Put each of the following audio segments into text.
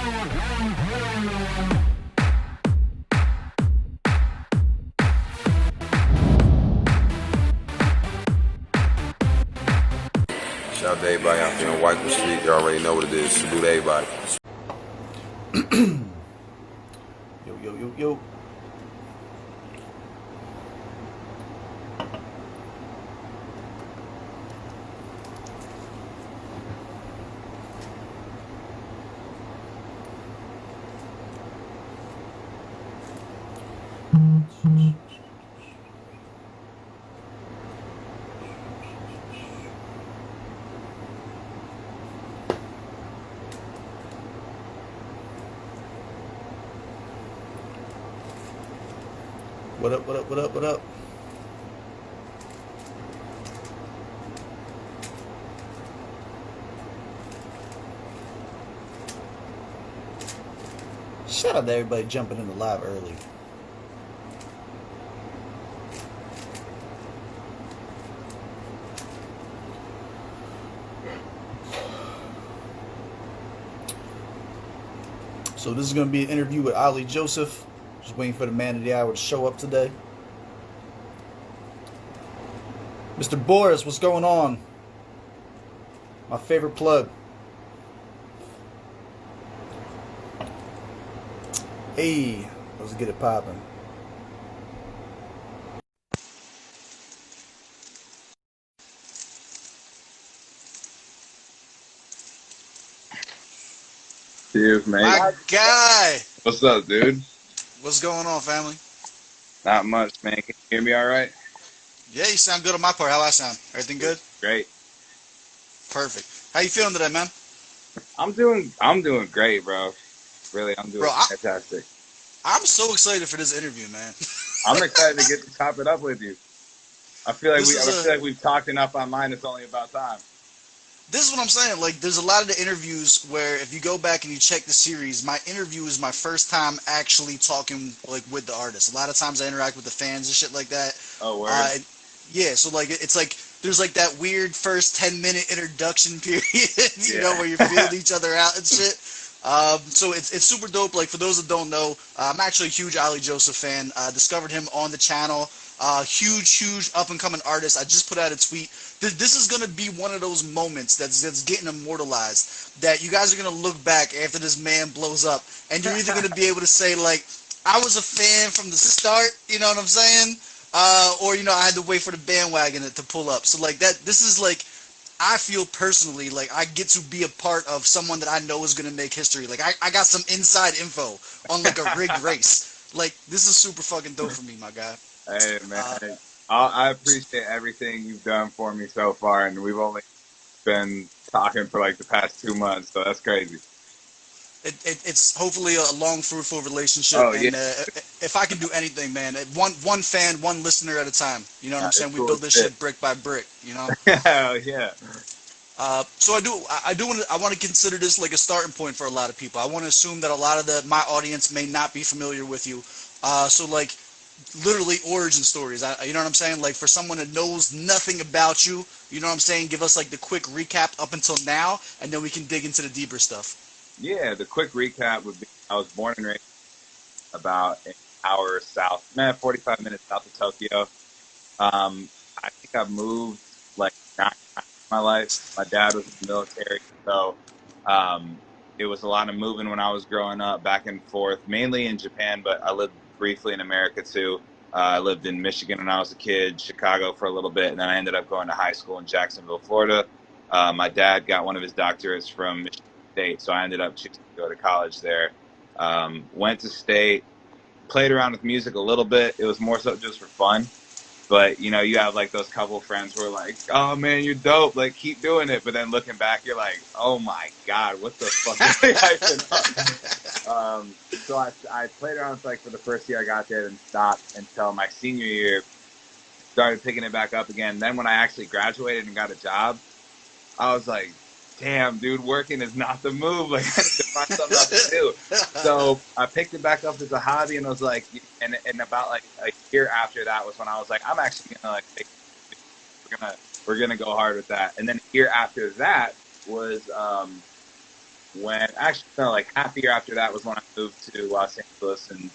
Shout out to everybody out there on White Street. You already know what it is. Salute everybody. Yo, yo, yo, yo. What up, what up, what up, what up? Shout out to everybody jumping in the live early. So this is going to be an interview with Ollie Joseph. Just waiting for the man of the hour to show up today. Mr. Boris, what's going on? My favorite plug. Hey, let's get it popping. Steve, man. My guy! What's up, dude? What's going on, family? Not much, man. Can you hear me all right? Yeah, you sound good on my part. How I sound? Everything good? Great. Perfect. How you feeling today, man? I'm doing great, bro. Really, I'm doing fantastic. I'm so excited for this interview, man. I'm excited to get to chop it up with you. I feel like we've talked enough online. It's only about time. This is what I'm saying. Like, there's a lot of the interviews where if you go back and you check the series, my interview is my first time actually talking like with the artist. A lot of times I interact with the fans and shit like that. Oh, word. Yeah, so like it's like there's like that weird first 10-minute introduction period, you know, where you're feeling each other out and shit. So it's super dope. Like, for those that don't know, I'm actually a huge Ollie Joseph fan. Discovered him on the channel. Huge up and coming artist. I just put out a tweet. This is gonna be one of those moments that's getting immortalized. That you guys are gonna look back after this man blows up, and you're either gonna be able to say like, I was a fan from the start. You know what I'm saying? Or you know, I had to wait for the bandwagon to pull up. So like that. This is like, I feel personally like I get to be a part of someone that I know is going to make history. Like, I got some inside info on like a rigged race. Like, this is super fucking dope for me, my guy. Hey, man. I appreciate everything you've done for me so far, and we've only been talking for like the past 2 months, so that's crazy. It's hopefully a long, fruitful relationship. Oh, and if I can do anything, man, one fan, one listener at a time. You know what I'm saying? We build this shit brick by brick. You know? Hell yeah. So I want to consider this like a starting point for a lot of people. I want to assume that a lot of my audience may not be familiar with you. So like literally origin stories. You know what I'm saying? Like, for someone that knows nothing about you, you know what I'm saying? Give us like the quick recap up until now, and then we can dig into the deeper stuff. Yeah, the quick recap would be I was born and raised about an hour south, 45 minutes south of Tokyo. I think I've moved like 9 times in my life. My dad was in the military, so it was a lot of moving when I was growing up, back and forth, mainly in Japan, but I lived briefly in America too. I lived in Michigan when I was a kid, Chicago for a little bit, and then I ended up going to high school in Jacksonville, Florida. My dad got one of his doctorates from Michigan State, so I ended up choosing to go to college there. Went to state, played around with music a little bit. It was more so just for fun. But, you know, you have like those couple friends who are like, oh man, you're dope, like keep doing it. But then looking back, you're like, oh my God, what the fuck is I So I played around like for the first year I got there and stopped until my senior year, started picking it back up again. Then when I actually graduated and got a job, I was like, damn, dude, working is not the move. Like, I need to find something else to do. So I picked it back up as a hobby, and I was like, and about like a year after that was when I was like, I'm actually gonna like, we're gonna go hard with that. And then a year after that was when actually no, like half a year after that was when I moved to Los Angeles in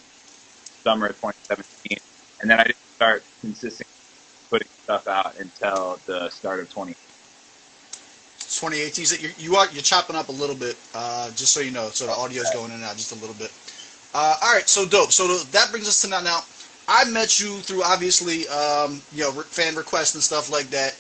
summer of 2017, and then I didn't start consistently putting stuff out until the start of 20. 2018. So you're chopping up a little bit, just so you know. So the audio's going in and out just a little bit. All right, so dope. So that brings us to now. Now, I met you through obviously, fan requests and stuff like that,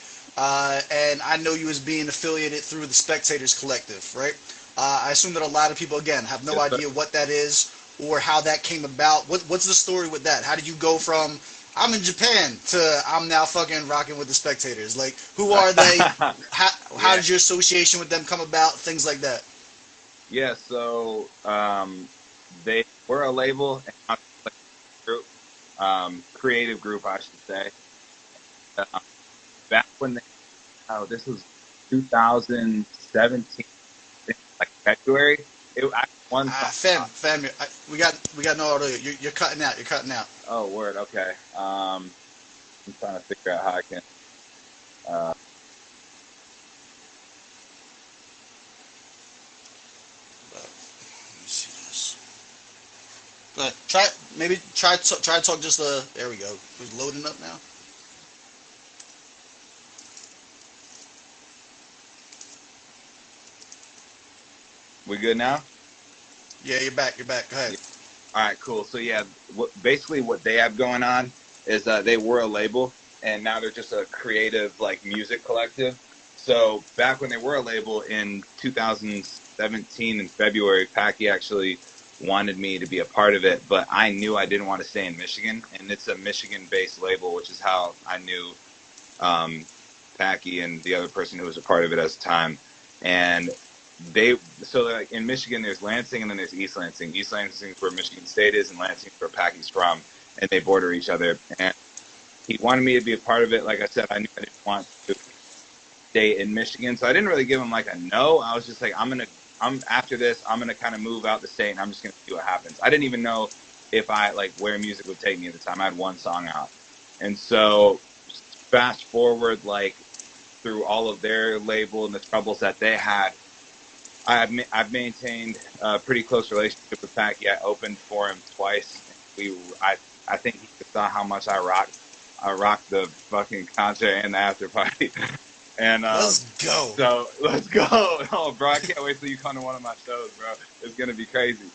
and I know you as being affiliated through the Spectators Collective, right? I assume that a lot of people, again, have no idea what that is or how that came about. What's the story with that? How did you go from I'm in Japan to I'm now fucking rocking with the Spectators? Like, who are they? How did your association with them come about? Things like that. Yeah, so they were a label and now they're a group, creative group, I should say. Back when this was 2017, like February. I one Fam, we got no audio. You're cutting out. You're cutting out. Oh, word. Okay. I'm trying to figure out how I can. Uh, Let me see this. But try to talk just there we go. It's loading up now. we good now? Yeah, you're back. You're back. Go ahead. Yeah. All right, cool. So yeah, basically what they have going on is they were a label and now they're just a creative like music collective. So back when they were a label in 2017 in February, Packy actually wanted me to be a part of it, but I knew I didn't want to stay in Michigan, and it's a Michigan-based label, which is how I knew Packy and the other person who was a part of it at the time. And like in Michigan, there's Lansing and then there's East Lansing. East Lansing is where Michigan State is, and Lansing is where Packy's from, and they border each other. And he wanted me to be a part of it. Like I said, I knew I didn't want to stay in Michigan, so I didn't really give him like a no. I was just like, I'm after this, I'm gonna kind of move out the state, and I'm just gonna see what happens. I didn't even know if I like where music would take me at the time. I had one song out, and so fast forward like through all of their label and the troubles that they had. I've maintained a pretty close relationship with Packy. I opened for him twice. I think he saw how much I rocked the fucking concert and the after party. And let's go. So let's go. Oh, bro, I can't wait till you come to one of my shows, bro. It's gonna be crazy.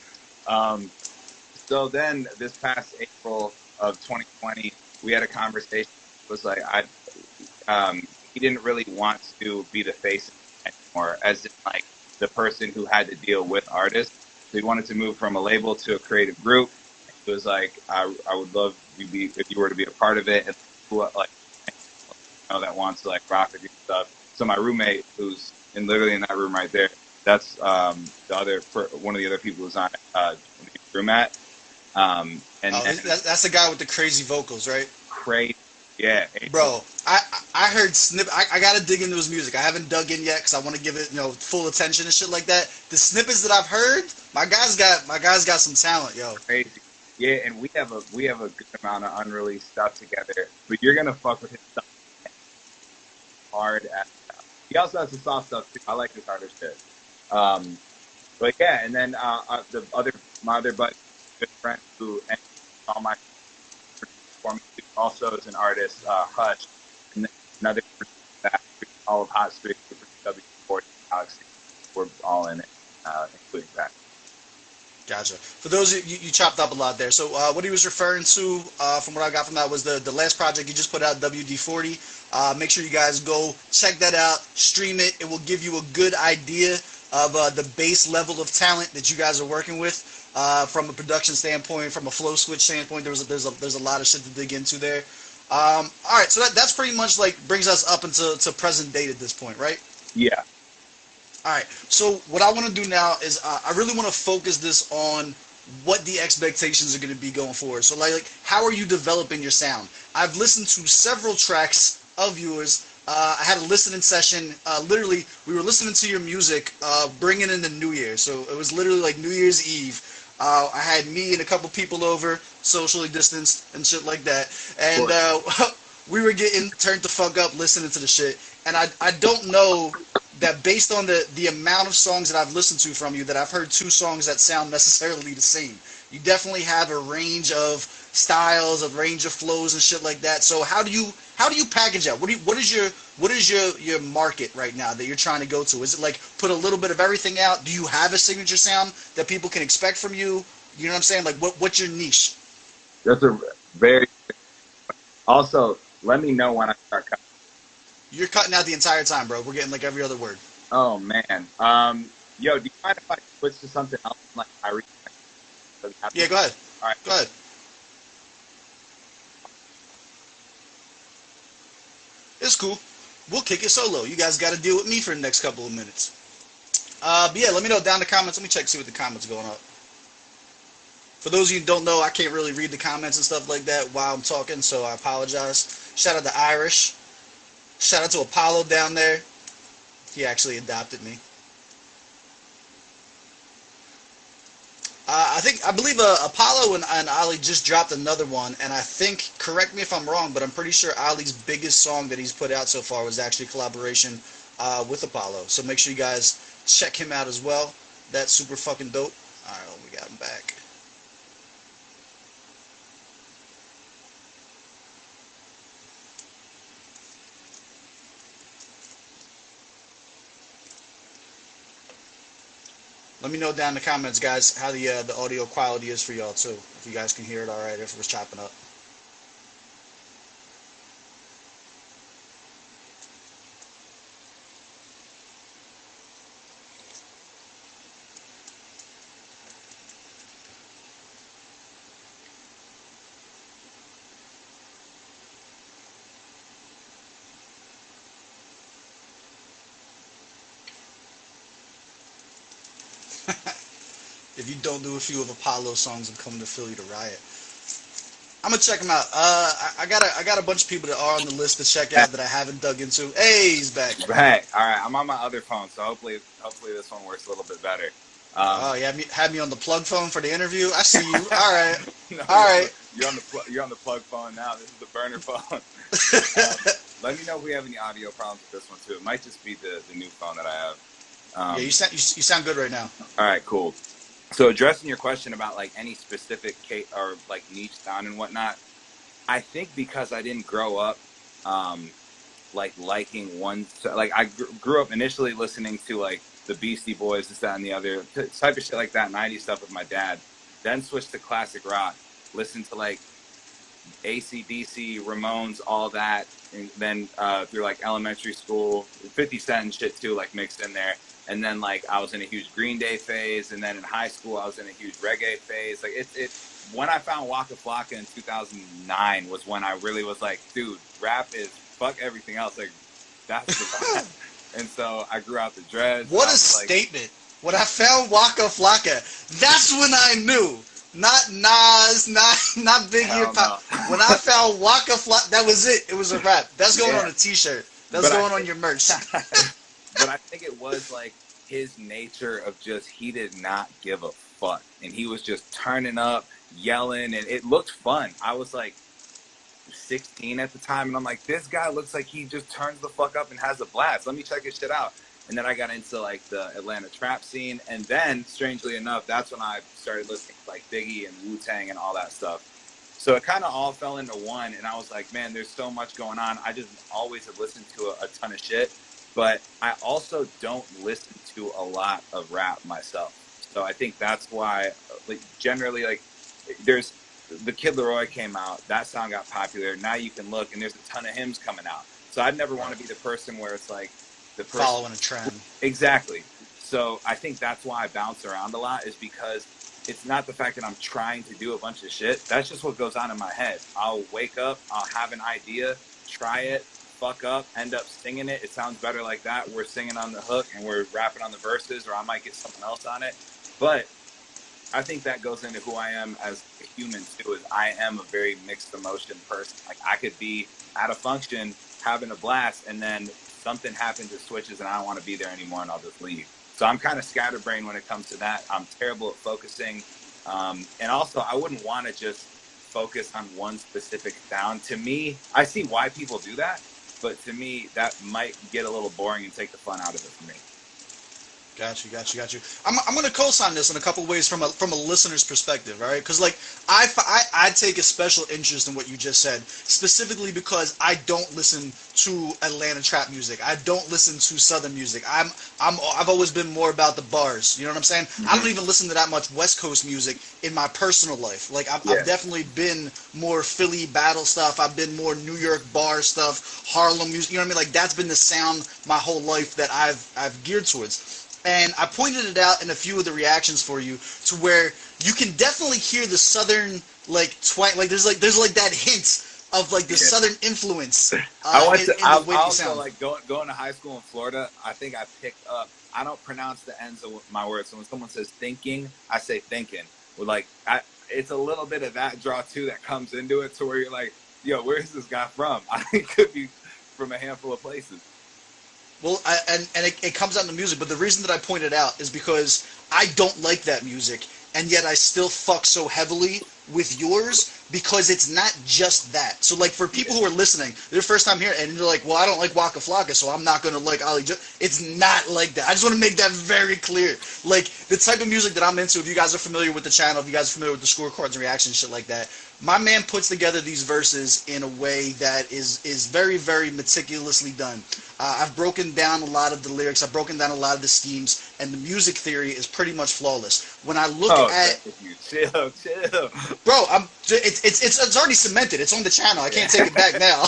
So then this past April of 2020, we had a conversation. It was like he didn't really want to be the face anymore, as in like the person who had to deal with artists. So he wanted to move from a label to a creative group. It was like I would love if you were to be a part of it, and like that wants to like rock with you and stuff. So my roommate, who's literally in that room right there, that's one of the other people who's on room at. And that's the guy with the crazy vocals, right? Crazy. Yeah, bro. I heard I gotta dig into his music. I haven't dug in yet because I want to give it full attention and shit like that. The snippets that I've heard, my guy's got some talent, yo. Crazy. Yeah, and we have a good amount of unreleased stuff together. But you're gonna fuck with his stuff hard as hell. He also has some soft stuff too. I like his harder shit. But yeah, and then my other buddy, good friend who all my also is an artist, Hush, and then another that all of Hot Street, W4, Alex, we're all in it, including that. Gotcha. For those of you chopped up a lot there. So what he was referring to, from what I got from that, was the last project you just put out, WD40. Make sure you guys go check that out, stream it. It will give you a good idea of the base level of talent that you guys are working with. From a production standpoint, from a flow switch standpoint, there's a lot of shit to dig into there. All right, so that's pretty much like brings us up into present date at this point, right? Yeah. All right, so what I want to do now is I really want to focus this on what the expectations are going to be going forward. So like how are you developing your sound? I've listened to several tracks of yours. I had a listening session. Literally, we were listening to your music, bringing in the New Year. So it was literally like New Year's Eve. I had me and a couple people over, socially distanced and shit like that. And we were getting turned the fuck up listening to the shit. And I don't know that based on the amount of songs that I've listened to from you, that I've heard two songs that sound necessarily the same. You definitely have a range of styles, a range of flows and shit like that. So how do you package that? What is your market right now that you're trying to go to? Is it like put a little bit of everything out? Do you have a signature sound that people can expect from you? You know what I'm saying? Like what's your niche? That's a very also. Let me know when I start cutting. You're cutting out the entire time, bro. We're getting like every other word. Oh man. Yo, do you mind if I switch to something else? Like I read. Doesn't have to. Yeah, go ahead. All right. Go ahead. It's cool. We'll kick it solo. You guys got to deal with me for the next couple of minutes. But yeah, let me know down in the comments. Let me check, see what the comments are going up. For those of you who don't know, I can't really read the comments and stuff like that while I'm talking, so I apologize. Shout out to Irish. Shout out to Apollo down there. He actually adopted me. I believe Apollo and Ollie just dropped another one, and I think, correct me if I'm wrong, but I'm pretty sure Ollie's biggest song that he's put out so far was actually a collaboration with Apollo. So make sure you guys check him out as well. That's super fucking dope. All right, we got him back. Let me know down in the comments, guys, how the audio quality is for y'all too. If you guys can hear it all right, if it was chopping up. If you don't do a few of Apollo's songs, I'm coming to Philly to riot. I'm gonna check him out. I got a bunch of people that are on the list to check out that I haven't dug into. Hey, he's back. Right. All right. I'm on my other phone, so hopefully this one works a little bit better. Oh, you had me on the plug phone for the interview. I see you. All right. No, All right. You're on the plug phone now. This is the burner phone. Let me know if we have any audio problems with this one too. It might just be the new phone that I have. Yeah, you sound good right now. All right, cool. So addressing your question about like any specific or like niche sound and whatnot, I think because I didn't grow up like liking one, like I grew up initially listening to like the Beastie Boys, this, that, and the other type of shit like that, 90s stuff with my dad. Then switched to classic rock, listened to like AC/DC, Ramones, all that, and then through like elementary school, 50 Cent and shit too, like mixed in there. And then like I was in a huge Green Day phase, and then in high school I was in a huge reggae phase. Like it when I found Waka Flocka in 2009 was when I really was like, dude, rap is fuck everything else. Like that's the vibe. And so I grew out the dreads. What a statement! When I found Waka Flocka, that's when I knew. Not Nas, not Biggie. No. When I found Waka Flocka, that was it. It was a rap. That's going on a T-shirt. That's going on your merch. But I think it was like his nature of just, he did not give a fuck. And he was just turning up, yelling, and it looked fun. I was like 16 at the time, and I'm like, this guy looks like he just turns the fuck up and has a blast. Let me check his shit out. And then I got into like the Atlanta trap scene. And then, strangely enough, that's when I started listening to like Biggie and Wu-Tang and all that stuff. So it kind of all fell into one. And I was like, man, there's so much going on. I just always have listened to a ton of shit. But I also don't listen to a lot of rap myself. So I think that's why, like, generally, like, there's the Kid Laroi came out, that song got popular. Now you can look, and there's a ton of hymns coming out. So I'd never want to be the person where it's like the person following a trend. Exactly. So I think that's why I bounce around a lot, is because it's not the fact that I'm trying to do a bunch of shit. That's just what goes on in my head. I'll wake up, I'll have an idea, try it, fuck up, end up singing it. It sounds better like that. We're singing on the hook and we're rapping on the verses, or I might get someone else on it. But I think that goes into who I am as a human too, is I am a very mixed emotion person. Like I could be at a function having a blast, and then something happens, it switches, and I don't want to be there anymore, and I'll just leave. So I'm kind of scatterbrained when it comes to that. I'm terrible at focusing. And also, I wouldn't want to just focus on one specific sound. To me, I see why people do that, but to me, that might get a little boring and take the fun out of it for me. Got you. I'm gonna co-sign this in a couple ways from a listener's perspective, all right? Because like I take a special interest in what you just said, specifically because I don't listen to Atlanta trap music. I don't listen to Southern music. I've always been more about the bars. You know what I'm saying? I don't even listen to that much West Coast music in my personal life. Like I've definitely been more Philly battle stuff. I've been more New York bar stuff, Harlem music. You know what I mean? Like that's been the sound my whole life that I've geared towards. And I pointed it out in a few of the reactions for you to where you can definitely hear the southern like twang, like there's that hint of like the southern influence in the way you sound. Like going to high school in Florida, I think I picked up. I don't pronounce the ends of my words. So when someone says thinking, I say thinking. Like it's a little bit of that draw too that comes into it to where you're like, yo, where's this guy from? I think it could be from a handful of places. Well, it comes out in the music, but the reason that I pointed out is because I don't like that music, and yet I still fuck so heavily with yours because it's not just that. So, like, for people who are listening, their first time here, and they're like, well, I don't like Waka Flocka, so I'm not going to like Ollie. It's not like that. I just want to make that very clear. Like, the type of music that I'm into, if you guys are familiar with the channel, if you guys are familiar with the scorecards and reactions, shit like that, my man puts together these verses in a way that is very, very meticulously done. I've broken down a lot of the lyrics, I've broken down a lot of the schemes, and the music theory is pretty much flawless. When I look at chill, bro, it's already cemented. It's on the channel. I can't take it back now.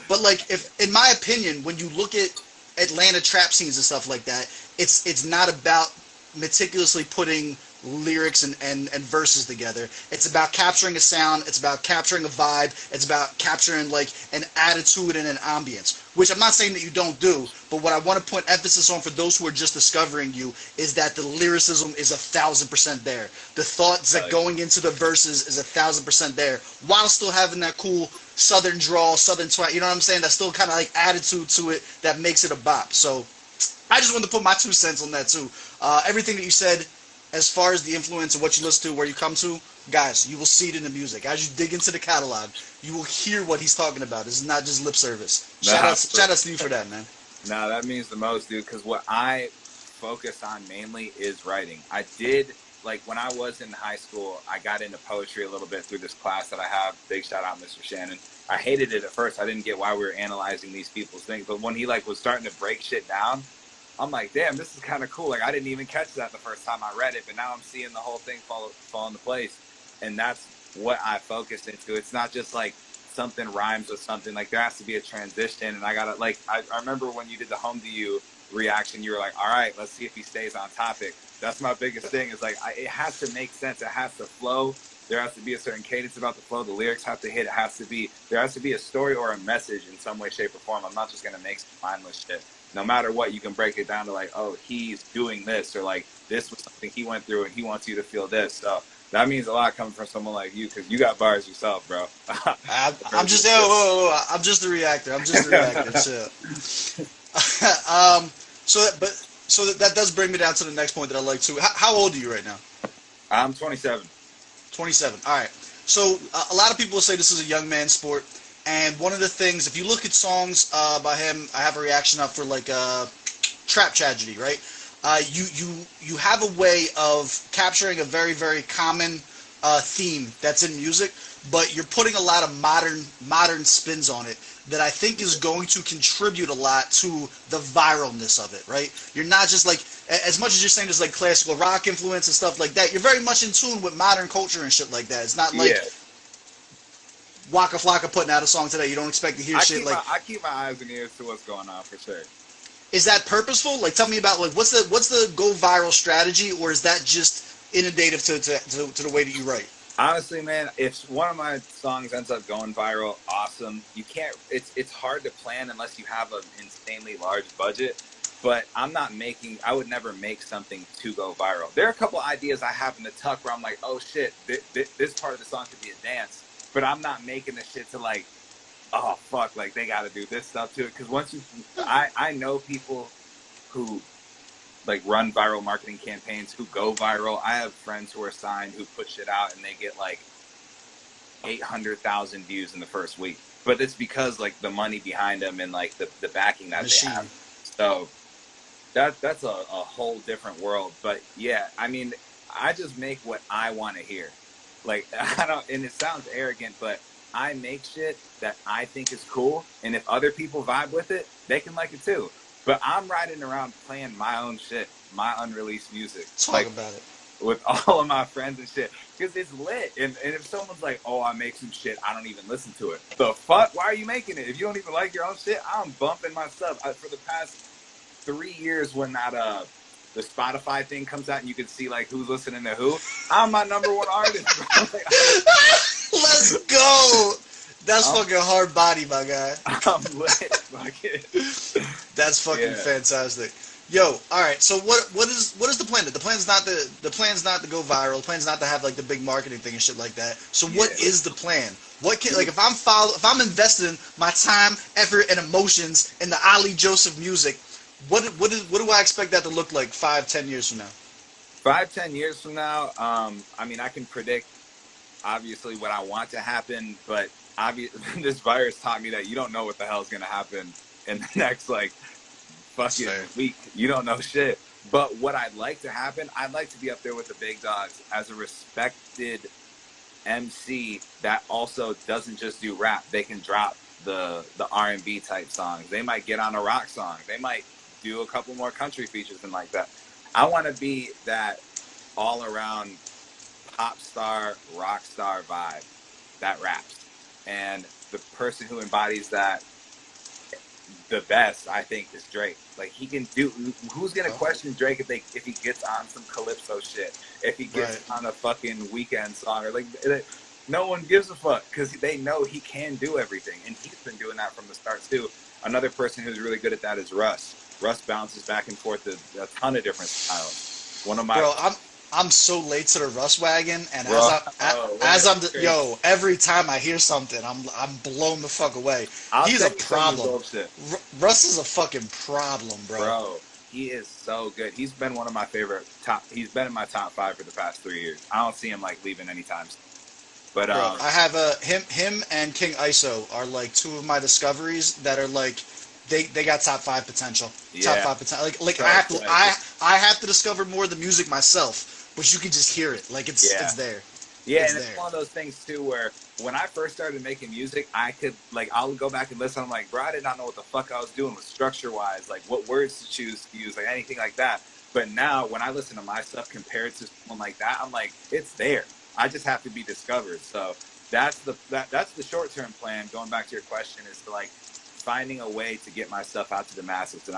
But like, if in my opinion, when you look at Atlanta trap scenes and stuff like that, it's not about meticulously putting lyrics and verses together. It's about capturing a sound, it's about capturing a vibe, it's about capturing like an attitude and an ambience, which I'm not saying that you don't do, but what I want to put emphasis on for those who are just discovering you is that the lyricism is 1,000% there. The thoughts that going into the verses is 1,000% there, while still having that cool southern drawl, southern twang, you know what I'm saying? That still kind of like attitude to it that makes it a bop. So I just wanted to put my 2 cents on that too. Everything that you said as far as the influence of what you listen to, where you come to, guys, you will see it in the music. As you dig into the catalog, you will hear what he's talking about. This is not just lip service. Shout out to you for that, man. No, that means the most, dude, because what I focus on mainly is writing. I did, like, when I was in high school, I got into poetry a little bit through this class that I have. Big shout out, Mr. Shannon. I hated it at first. I didn't get why we were analyzing these people's things. But when he, like, was starting to break shit down, I'm like, damn, this is kind of cool. Like, I didn't even catch that the first time I read it, but now I'm seeing the whole thing fall into place. And that's what I focused into. It's not just like something rhymes with something. Like, there has to be a transition. And I got to, like, I remember when you did the Home to You reaction, you were like, all right, let's see if he stays on topic. That's my biggest thing is like, it has to make sense. It has to flow. There has to be a certain cadence about the flow. The lyrics have to hit. There has to be a story or a message in some way, shape, or form. I'm not just going to make some mindless shit. No matter what, you can break it down to like, oh, he's doing this, or like this was something he went through and he wants you to feel this. So that means a lot coming from someone like you, because you got bars yourself, bro. I'm just I'm just the reactor. So that does bring me down to the next point that I'd like to. How old are you right now? I'm 27. 27. All right. So a lot of people will say this is a young man's sport. And one of the things, if you look at songs by him, I have a reaction up for like Trap Tragedy, right? You have a way of capturing a very, very common theme that's in music, but you're putting a lot of modern spins on it that I think is going to contribute a lot to the viralness of it, right? You're not just like, as much as you're saying there's like classical rock influence and stuff like that, you're very much in tune with modern culture and shit like that. It's not like Waka Flocka putting out a song today. You don't expect to hear shit like. I keep my eyes and ears to what's going on for sure. Is that purposeful? Like, tell me about like what's the go viral strategy, or is that just inundative to the way that you write? Honestly, man, if one of my songs ends up going viral, awesome. You can't. It's hard to plan unless you have an insanely large budget. But I'm not making. I would never make something to go viral. There are a couple ideas I have in the tuck where I'm like, oh shit, this part of the song could be a dance. But I'm not making the shit to like, oh fuck, like they got to do this stuff to it. Because once I know people who like run viral marketing campaigns who go viral. I have friends who are signed who put shit out and they get like 800,000 views in the first week. But it's because like the money behind them and like the backing that Machine. they have. So that's a whole different world. But yeah, I mean, I just make what I want to hear. Like I don't, and it sounds arrogant, but I make shit that I think is cool, and if other people vibe with it, they can like it too. But I'm riding around playing my own shit, my unreleased music. Talk like, about it. with all of my friends and shit, because it's lit. And if someone's like, oh, I make some shit, I don't even listen to it. The fuck? Why are you making it? If you don't even like your own shit, I'm bumping my stuff. For the past 3 years, when that the Spotify thing comes out and you can see like who's listening to who, I'm my #1 artist, bro. Like, Let's go. That's fucking hard body, my guy. I'm lit. Fuck it. That's fucking fantastic. Yo, all right. So what is the plan? The plan's not to go viral. The plan's not to have like the big marketing thing and shit like that. So what is the plan? What can, like, if I'm investing my time, effort, and emotions in the Ollie Joseph music, what do I expect that to look like 5-10 years from now? 5-10 years from now, I mean, I can predict obviously what I want to happen, but this virus taught me that you don't know what the hell is going to happen in the next like fucking week. You don't know shit. But what I'd like to happen, I'd like to be up there with the big dogs as a respected MC that also doesn't just do rap. They can drop the R&B type songs. They might get on a rock song. They might do a couple more country features and like that. I want to be that all around pop star, rock star vibe that raps. And the person who embodies that the best, I think, is Drake. Like, he can do. Who's gonna question Drake if he gets on some calypso shit? If he gets on a fucking Weekend song, or like, no one gives a fuck because they know he can do everything, and he's been doing that from the start too. Another person who's really good at that is Russ. Russ bounces back and forth a ton of different styles. One of my I'm so late to the Russ wagon, and every time I hear something, I'm blown the fuck away. He's a problem. Russ is a fucking problem, bro. He is so good. He's been one of my favorite he's been in my top 5 for the past 3 years. I don't see him like leaving anytime soon. But bro, I have him and King ISO are like 2 of my discoveries that are like they got top 5 potential. Top 5 potential. Like I have to discover more of the music myself. But you can just hear it, like it's there. Yeah, it's one of those things too where when I first started making music, I could I'll go back and listen. I'm like, bro, I did not know what the fuck I was doing with structure wise, like what words to choose to use, like anything like that. But now when I listen to my stuff compared to someone like that, I'm like, it's there. I just have to be discovered. So that's the short term plan. Going back to your question, is to like finding a way to get my stuff out to the masses, and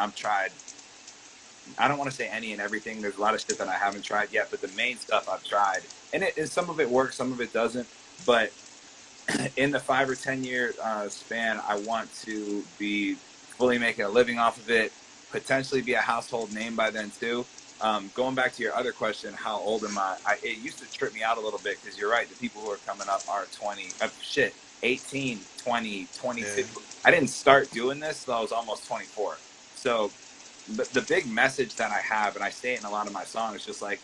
I don't want to say any and everything. There's a lot of shit that I haven't tried yet, but the main stuff I've tried, and some of it works, some of it doesn't. But in the 5 or 10 year span, I want to be fully making a living off of it, potentially be a household name by then too. Going back to your other question, how old am I? It used to trip me out a little bit because you're right. The people who are coming up are 18, 20, 22. Yeah. I didn't start doing this till I was almost 24. So the big message that I have, and I say it in a lot of my songs, just like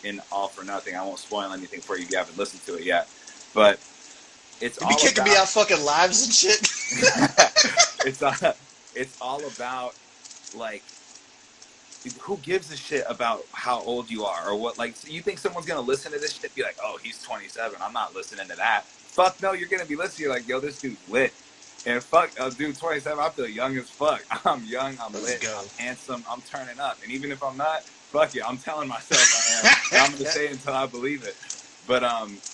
in All for Nothing. I won't spoil anything for you if you haven't listened to it yet. But it's all kicking me out fucking lives and shit. It's all about like, who gives a shit about how old you are or what? Like, so you think someone's gonna listen to this shit? Be like, oh, he's 27. I'm not listening to that. Fuck no, you're gonna be listening. You're like, yo, this dude's lit. And fuck, dude, 27, I feel young as fuck. I'm young, I'm lit, I'm handsome, I'm turning up. And even if I'm not, fuck it, I'm telling myself I am. I'm gonna say it until I believe it. But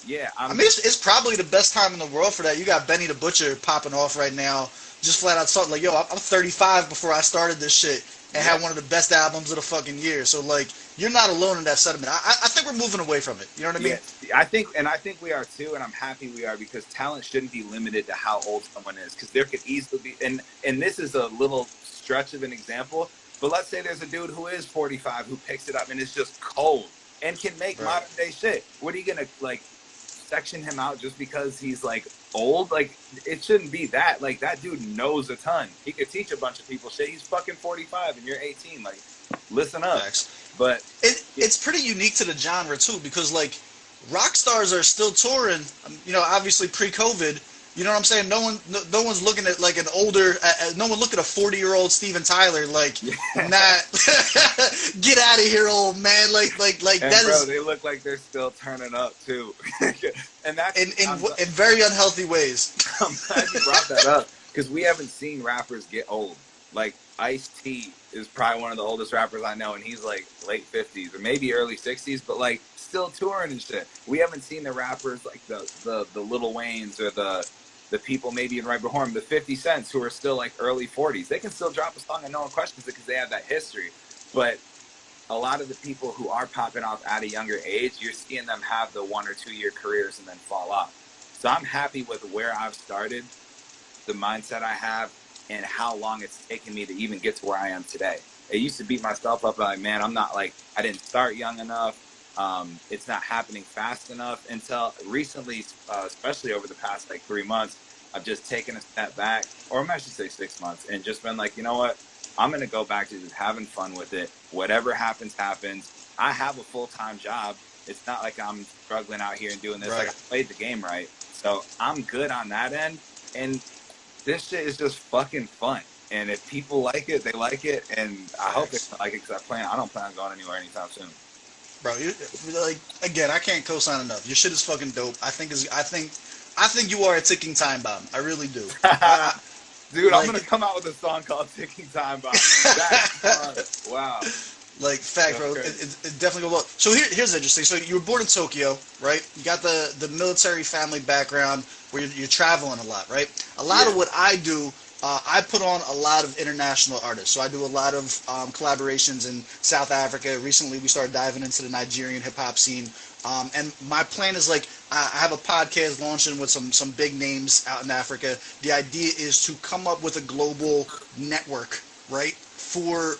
yeah, I mean, it's probably the best time in the world for that. You got Benny the Butcher popping off right now, just flat out talking like, yo, I'm 35 before I started this shit and had one of the best albums of the fucking year. So like, you're not alone in that sentiment. I think we're moving away from it. You know what I mean? Yeah, I think we are too, and I'm happy we are, because talent shouldn't be limited to how old someone is, because there could easily be, and this is a little stretch of an example, but let's say there's a dude who is 45 who picks it up and is just cold and can make modern day shit. What are you gonna like section him out just because he's like old? Like, it shouldn't be that. Like, that dude knows a ton. He could teach a bunch of people shit. He's fucking 45 and you're 18. Like, listen up. Facts. But it's pretty unique to the genre too, because like rock stars are still touring. You know, obviously pre-COVID. You know what I'm saying? No one's looking at like an older. No one look at a 40-year-old Steven Tyler like, Yeah. nah, get out of here, old man. Like And that bro, is they look like they're still turning up too. And that's in very unhealthy ways. I'm glad you brought that up because we haven't seen rappers get old. Like Ice-T is probably one of the oldest rappers I know, and he's like late 50s or maybe early 60s, but like still touring and shit. We haven't seen the rappers like the Lil Waynes or the people maybe even right before him, the 50 Cents who are still like early 40s. They can still drop a song and no one questions it because they have that history. But a lot of the people who are popping off at a younger age, you're seeing them have the 1 or 2 year careers and then fall off. So I'm happy with where I've started, the mindset I have, and how long it's taken me to even get to where I am today. I used to beat myself up like, man, I'm not like, I didn't start young enough. It's not happening fast enough until recently, especially over the past like 3 months, I've just taken a step back, or I should say 6 months, and just been like, you know what? I'm going to go back to just having fun with it. Whatever happens, happens. I have a full-time job. It's not like I'm struggling out here and doing this. Right. Like I played the game right. So I'm good on that end. And this shit is just fucking fun. And if people like it, they like it. And I hope they like it because I don't plan on going anywhere anytime soon. Bro, like again, I can't co-sign enough. Your shit is fucking dope. I think you are a ticking time bomb. I really do. Dude, like, I'm gonna come out with a song called "Ticking Time Bomb." That's fun. Wow. Like, fact, bro, it definitely go well. So here's interesting. So you were born in Tokyo, right? You got the military family background where you're traveling a lot, right? A lot of what I do, I put on a lot of international artists. So I do a lot of collaborations in South Africa. Recently, we started diving into the Nigerian hip-hop scene. And my plan is like, I have a podcast launching with some big names out in Africa. The idea is to come up with a global network, right? For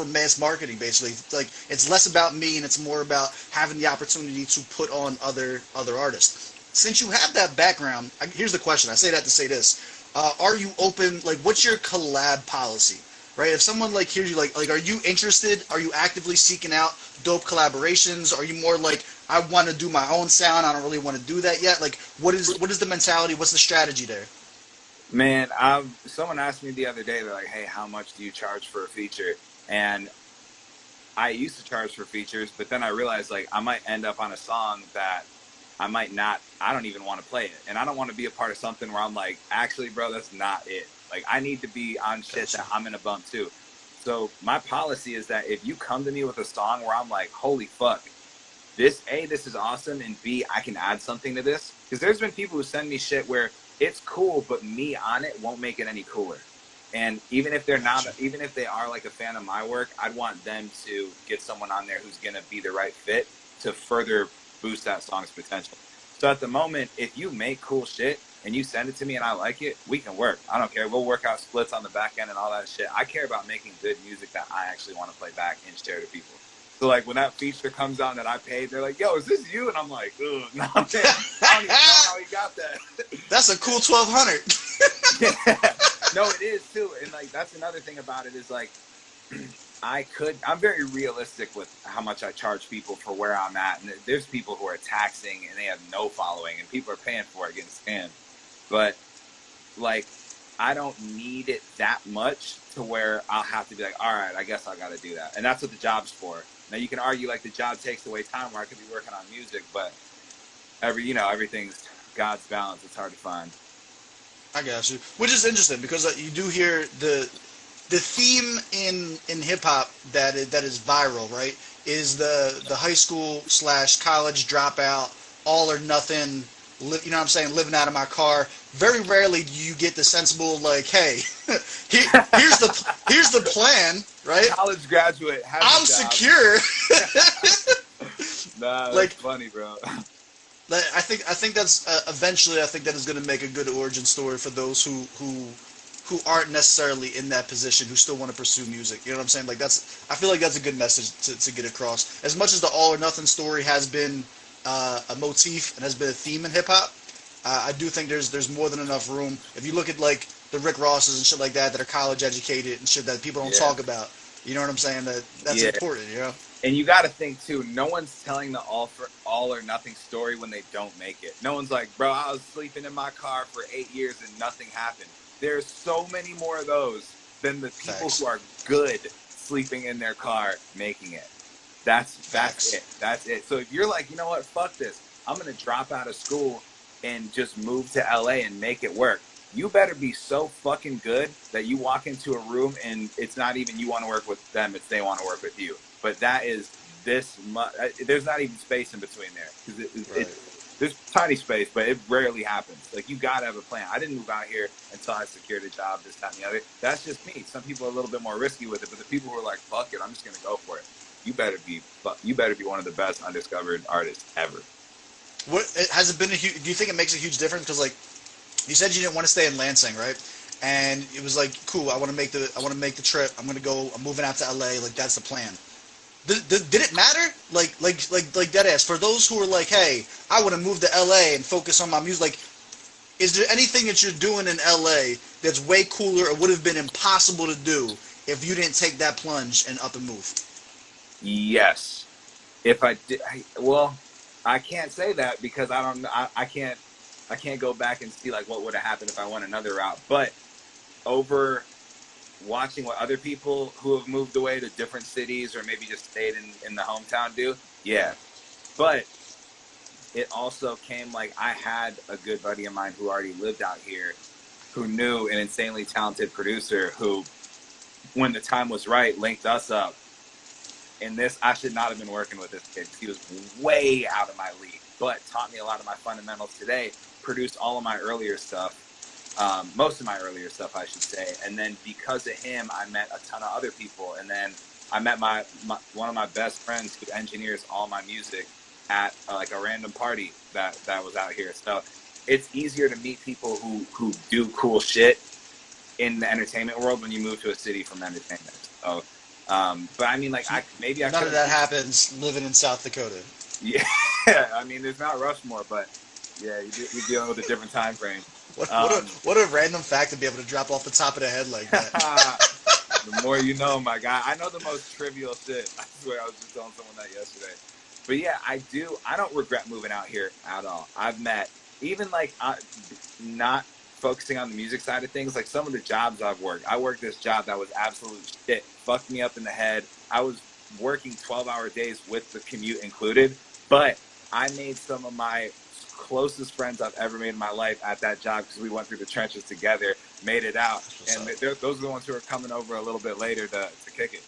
mass marketing, basically. Like, it's less about me and it's more about having the opportunity to put on other artists. Since you have that background, here's the question. I say that to say this. Are you open, like, what's your collab policy? Right? If someone like hears you, like, are you interested? Are you actively seeking out dope collaborations? Are you more like, I want to do my own sound, I don't really want to do that yet? Like, what is the mentality? What's the strategy there? Man, someone asked me the other day, they're like, hey, how much do you charge for a feature? And I used to charge for features, but then I realized, like, I might end up on a song that I don't even want to play it. And I don't want to be a part of something where I'm like, actually, bro, that's not it. Like, I need to be on shit that I'm going to bump too. So my policy is that if you come to me with a song where I'm like, holy fuck, this is awesome, and B, I can add something to this. Because there's been people who send me shit where it's cool, but me on it won't make it any cooler. And even if they're not, even if they are like a fan of my work, I'd want them to get someone on there who's going to be the right fit to further boost that song's potential. So at the moment, if you make cool shit and you send it to me and I like it, we can work. I don't care. We'll work out splits on the back end and all that shit. I care about making good music that I actually want to play back and share to people. So like when that feature comes out that I paid, they're like, yo, is this you? And I'm like, ugh, no, man, I don't even know how he got that. That's a cool 1,200. Yeah. No, it is too. And like, that's another thing about it is like, I'm very realistic with how much I charge people for where I'm at. And there's people who are taxing and they have no following and people are paying for it, getting scammed. But like, I don't need it that much to where I'll have to be like, all right, I guess I got to do that. And that's what the job's for. Now you can argue like the job takes away time where I could be working on music, but everything's God's balance. It's hard to find. I got you. Which is interesting because you do hear the theme in hip hop that is viral, right? Is the high school / college dropout, all or nothing. You know what I'm saying? Living out of my car. Very rarely do you get the sensible like, hey, here's the plan, right? College graduate. I'm secure. Nah, that's like, funny, bro. I think that's eventually. I think that is going to make a good origin story for those who aren't necessarily in that position, who still want to pursue music. You know what I'm saying? Like I feel like that's a good message to get across. As much as the all or nothing story has been a motif and has been a theme in hip hop, I do think there's more than enough room. If you look at like the Rick Rosses and shit like that are college educated and shit that people don't talk about. You know what I'm saying? That's important, you know? And you got to think too, no one's telling the all or nothing story when they don't make it. No one's like, bro, I was sleeping in my car for 8 years and nothing happened. There's so many more of those than the people Facts. who are good sleeping in their car making it. That's it. That's it. So if you're like, you know what, fuck this, I'm gonna drop out of school and just move to LA and make it work. You better be so fucking good that you walk into a room and it's not even you want to work with them, it's they want to work with you. But that is this much. There's not even space in between there because there's tiny space, but it rarely happens. Like, you gotta have a plan. I didn't move out here until I secured a job, this, that, and the other. That's just me. Some people are a little bit more risky with it, but the people who are like, fuck it, I'm just gonna go for it. You better be one of the best undiscovered artists ever. What has it been do you think it makes a huge difference? Because like you said, you didn't want to stay in Lansing, right? And it was like, cool, I want to make the trip. I'm moving out to LA. Like, that's the plan. Did it matter? Like deadass, for those who are like, hey, I want to move to LA and focus on my music. Like, is there anything that you're doing in LA that's way cooler or would have been impossible to do if you didn't take that plunge and up and move? Yes. If I did, well, I can't say that because I don't. I can't go back and see like what would have happened if I went another route. But over watching what other people who have moved away to different cities or maybe just stayed in the hometown do, yeah. But it also came like I had a good buddy of mine who already lived out here, who knew an insanely talented producer who, when the time was right, linked us up. And this, I should not have been working with this kid because he was way out of my league, but taught me a lot of my fundamentals today, produced all of my earlier stuff, most of my earlier stuff, I should say. And then because of him, I met a ton of other people. And then I met one of my best friends who engineers all my music at like a random party that was out here. So it's easier to meet people who do cool shit in the entertainment world when you move to a city from entertainment. So, but I mean, like, none of that happens living in South Dakota. Yeah, I mean, there's Mount Rushmore, but yeah, you're dealing with a different time frame. What a random fact to be able to drop off the top of the head like that. The more you know, my guy. I know the most trivial shit. I swear, I was just telling someone that yesterday. But yeah, I don't regret moving out here at all. I've met, even like not focusing on the music side of things, like some of the jobs I've worked. I worked this job that was absolute shit, fucked me up in the head. I was working 12-hour days with the commute included, but I made some of my closest friends I've ever made in my life at that job because we went through the trenches together, made it out, and those are the ones who are coming over a little bit later to kick it.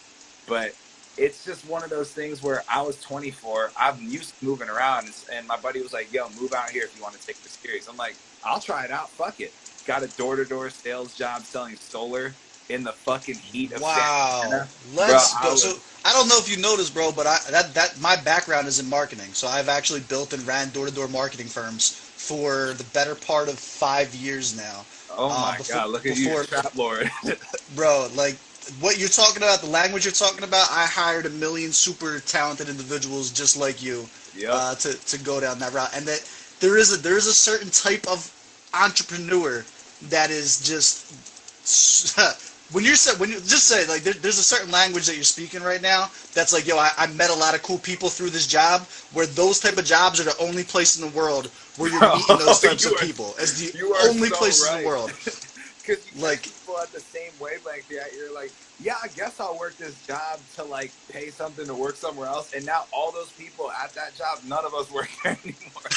But it's just one of those things where I was 24, I'm used to moving around, and my buddy was like, yo, move out here if you want to take this serious. I'm like, I'll try it out, fuck it. Got a door-to-door sales job selling solar in the fucking heat of Santa Ana. Let's go. So I don't know if you noticed, bro, but my background is in marketing. So I've actually built and ran door-to-door marketing firms for the better part of 5 years now. Oh my God, look at you, trap lord. Bro, like what you're talking about, the language you're talking about, I hired 1 million super talented individuals just like you to go down that route. And that there is a certain type of entrepreneur that is just when you just say like there's a certain language that you're speaking right now that's like, yo, I met a lot of cool people through this job, where those type of jobs are the only place in the world where you're meeting those types of people. As the only places in the world. Because you like people at the same wavelength. Yeah, you're like, yeah, I guess I'll work this job to like pay something to work somewhere else. And now all those people at that job, none of us work there anymore.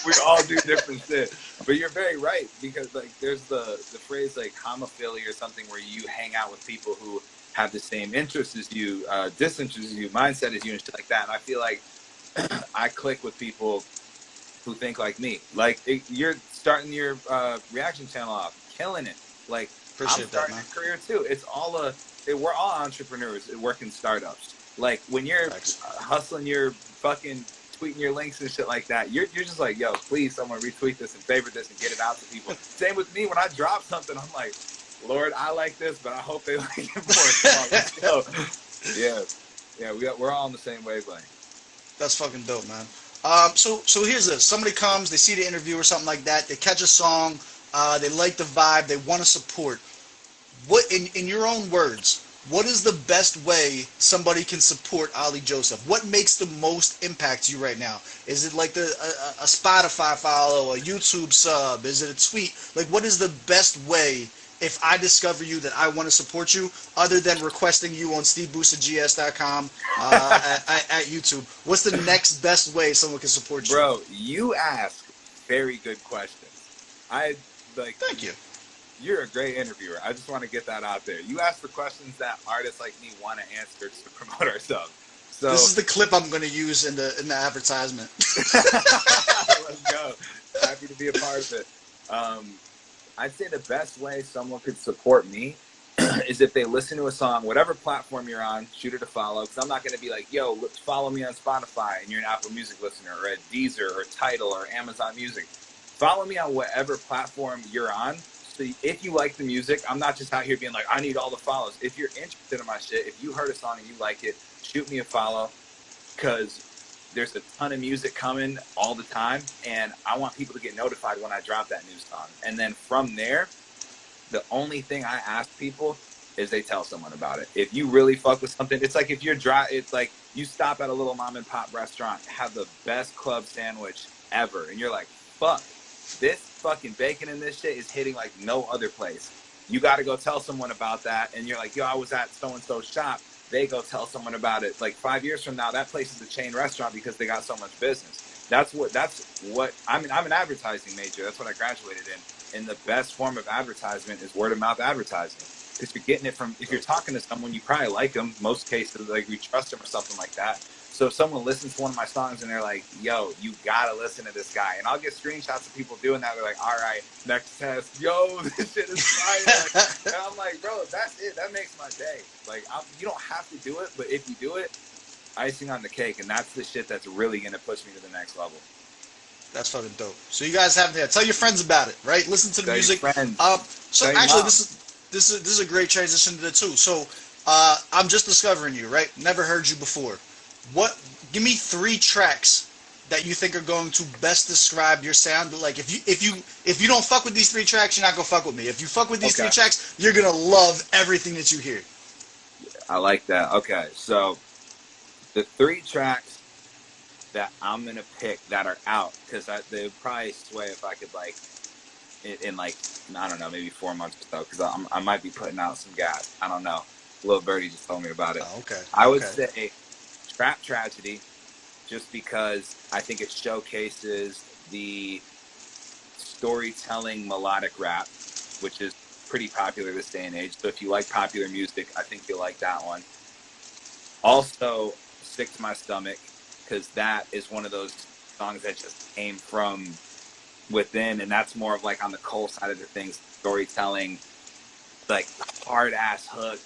We all do different shit. But you're very right, because like there's the phrase like homophily or something, where you hang out with people who have the same interests as you, disinterests as you, mindset as you, and shit like that. And I feel like I click with people who think like me. Like you're starting your reaction channel off, killing it. Like I'm starting a career too. It's all we're all entrepreneurs working startups. Like when you're hustling your fucking tweeting your links and shit like that, you're just like, yo, please someone retweet this and favorite this and get it out to people. Same with me, when I drop something, I'm like, Lord, I like this, but I hope they like it more. We're all on the same wavelength. That's fucking dope, man. So here's this. Somebody comes, they see the interview or something like that, they catch a song, they like the vibe, they want to support. What, in your own words, what is the best way somebody can support Ollie Joseph? What makes the most impact to you right now? Is it like a Spotify follow, a YouTube sub? Is it a tweet? Like, what is the best way if I discover you that I want to support you, other than requesting you on SteveBussaGS.com at YouTube? What's the next best way someone can support you? Bro, you ask very good questions. I like. Thank you. You're a great interviewer. I just want to get that out there. You ask for questions that artists like me want to answer just to promote ourselves. So this is the clip I'm going to use in the advertisement. let's go. Happy to be a part of it. I'd say the best way someone could support me is if they listen to a song, whatever platform you're on, shoot it a follow. Because I'm not going to be like, yo, follow me on Spotify and you're an Apple Music listener, or at Deezer or Tidal or Amazon Music. Follow me on whatever platform you're on. So if you like the music, I'm not just out here being like, I need all the follows. If you're interested in my shit, if you heard a song and you like it, shoot me a follow, because there's a ton of music coming all the time, and I want people to get notified when I drop that new song. And then from there, the only thing I ask people is they tell someone about it. If you really fuck with something, it's like if you're it's like you stop at a little mom and pop restaurant, have the best club sandwich ever, and you're like, fuck, this fucking bacon in this shit is hitting like no other place. You got to go tell someone about that, and you're like, yo, I was at so-and-so shop. They go tell someone about it. Like 5 years from now, that place is a chain restaurant because they got so much business. That's what I mean, I'm an advertising major. That's what I graduated in. And the best form of advertisement is word of mouth advertising. Because you're getting it from, if you're talking to someone, you probably like them. Most cases, like we trust them or something like that. So if someone listens to one of my songs and they're like, yo, you gotta listen to this guy. And I'll get screenshots of people doing that. They're like, all right, next test. Yo, this shit is fire. And I'm like, bro, that's it. That makes my day. Like, you don't have to do it, but if you do it, icing on the cake. And that's the shit that's really gonna push me to the next level. That's fucking dope. So you guys have that. Tell your friends about it, right? Listen to the music. So Tell actually, mom. this is a great transition to the two. So I'm just discovering you, right? Never heard you before. Give me 3 tracks that you think are going to best describe your sound. But like, if you don't fuck with these 3 tracks, you're not gonna fuck with me. If you fuck with these 3 tracks, you're gonna love everything that you hear. I like that. Okay, so the 3 tracks that I'm gonna pick that are out, because they would probably sway if I could, like, in like, I don't know, maybe 4 months or so, because I might be putting out some gas. I don't know. Little Birdie just told me about it. Oh, okay. I would say Trap Tragedy, just because I think it showcases the storytelling melodic rap, which is pretty popular this day and age. So if you like popular music, I think you'll like that one. Also, Sick to My Stomach, because that is one of those songs that just came from within, and that's more of like on the Cole side of the things, storytelling, like hard ass hook.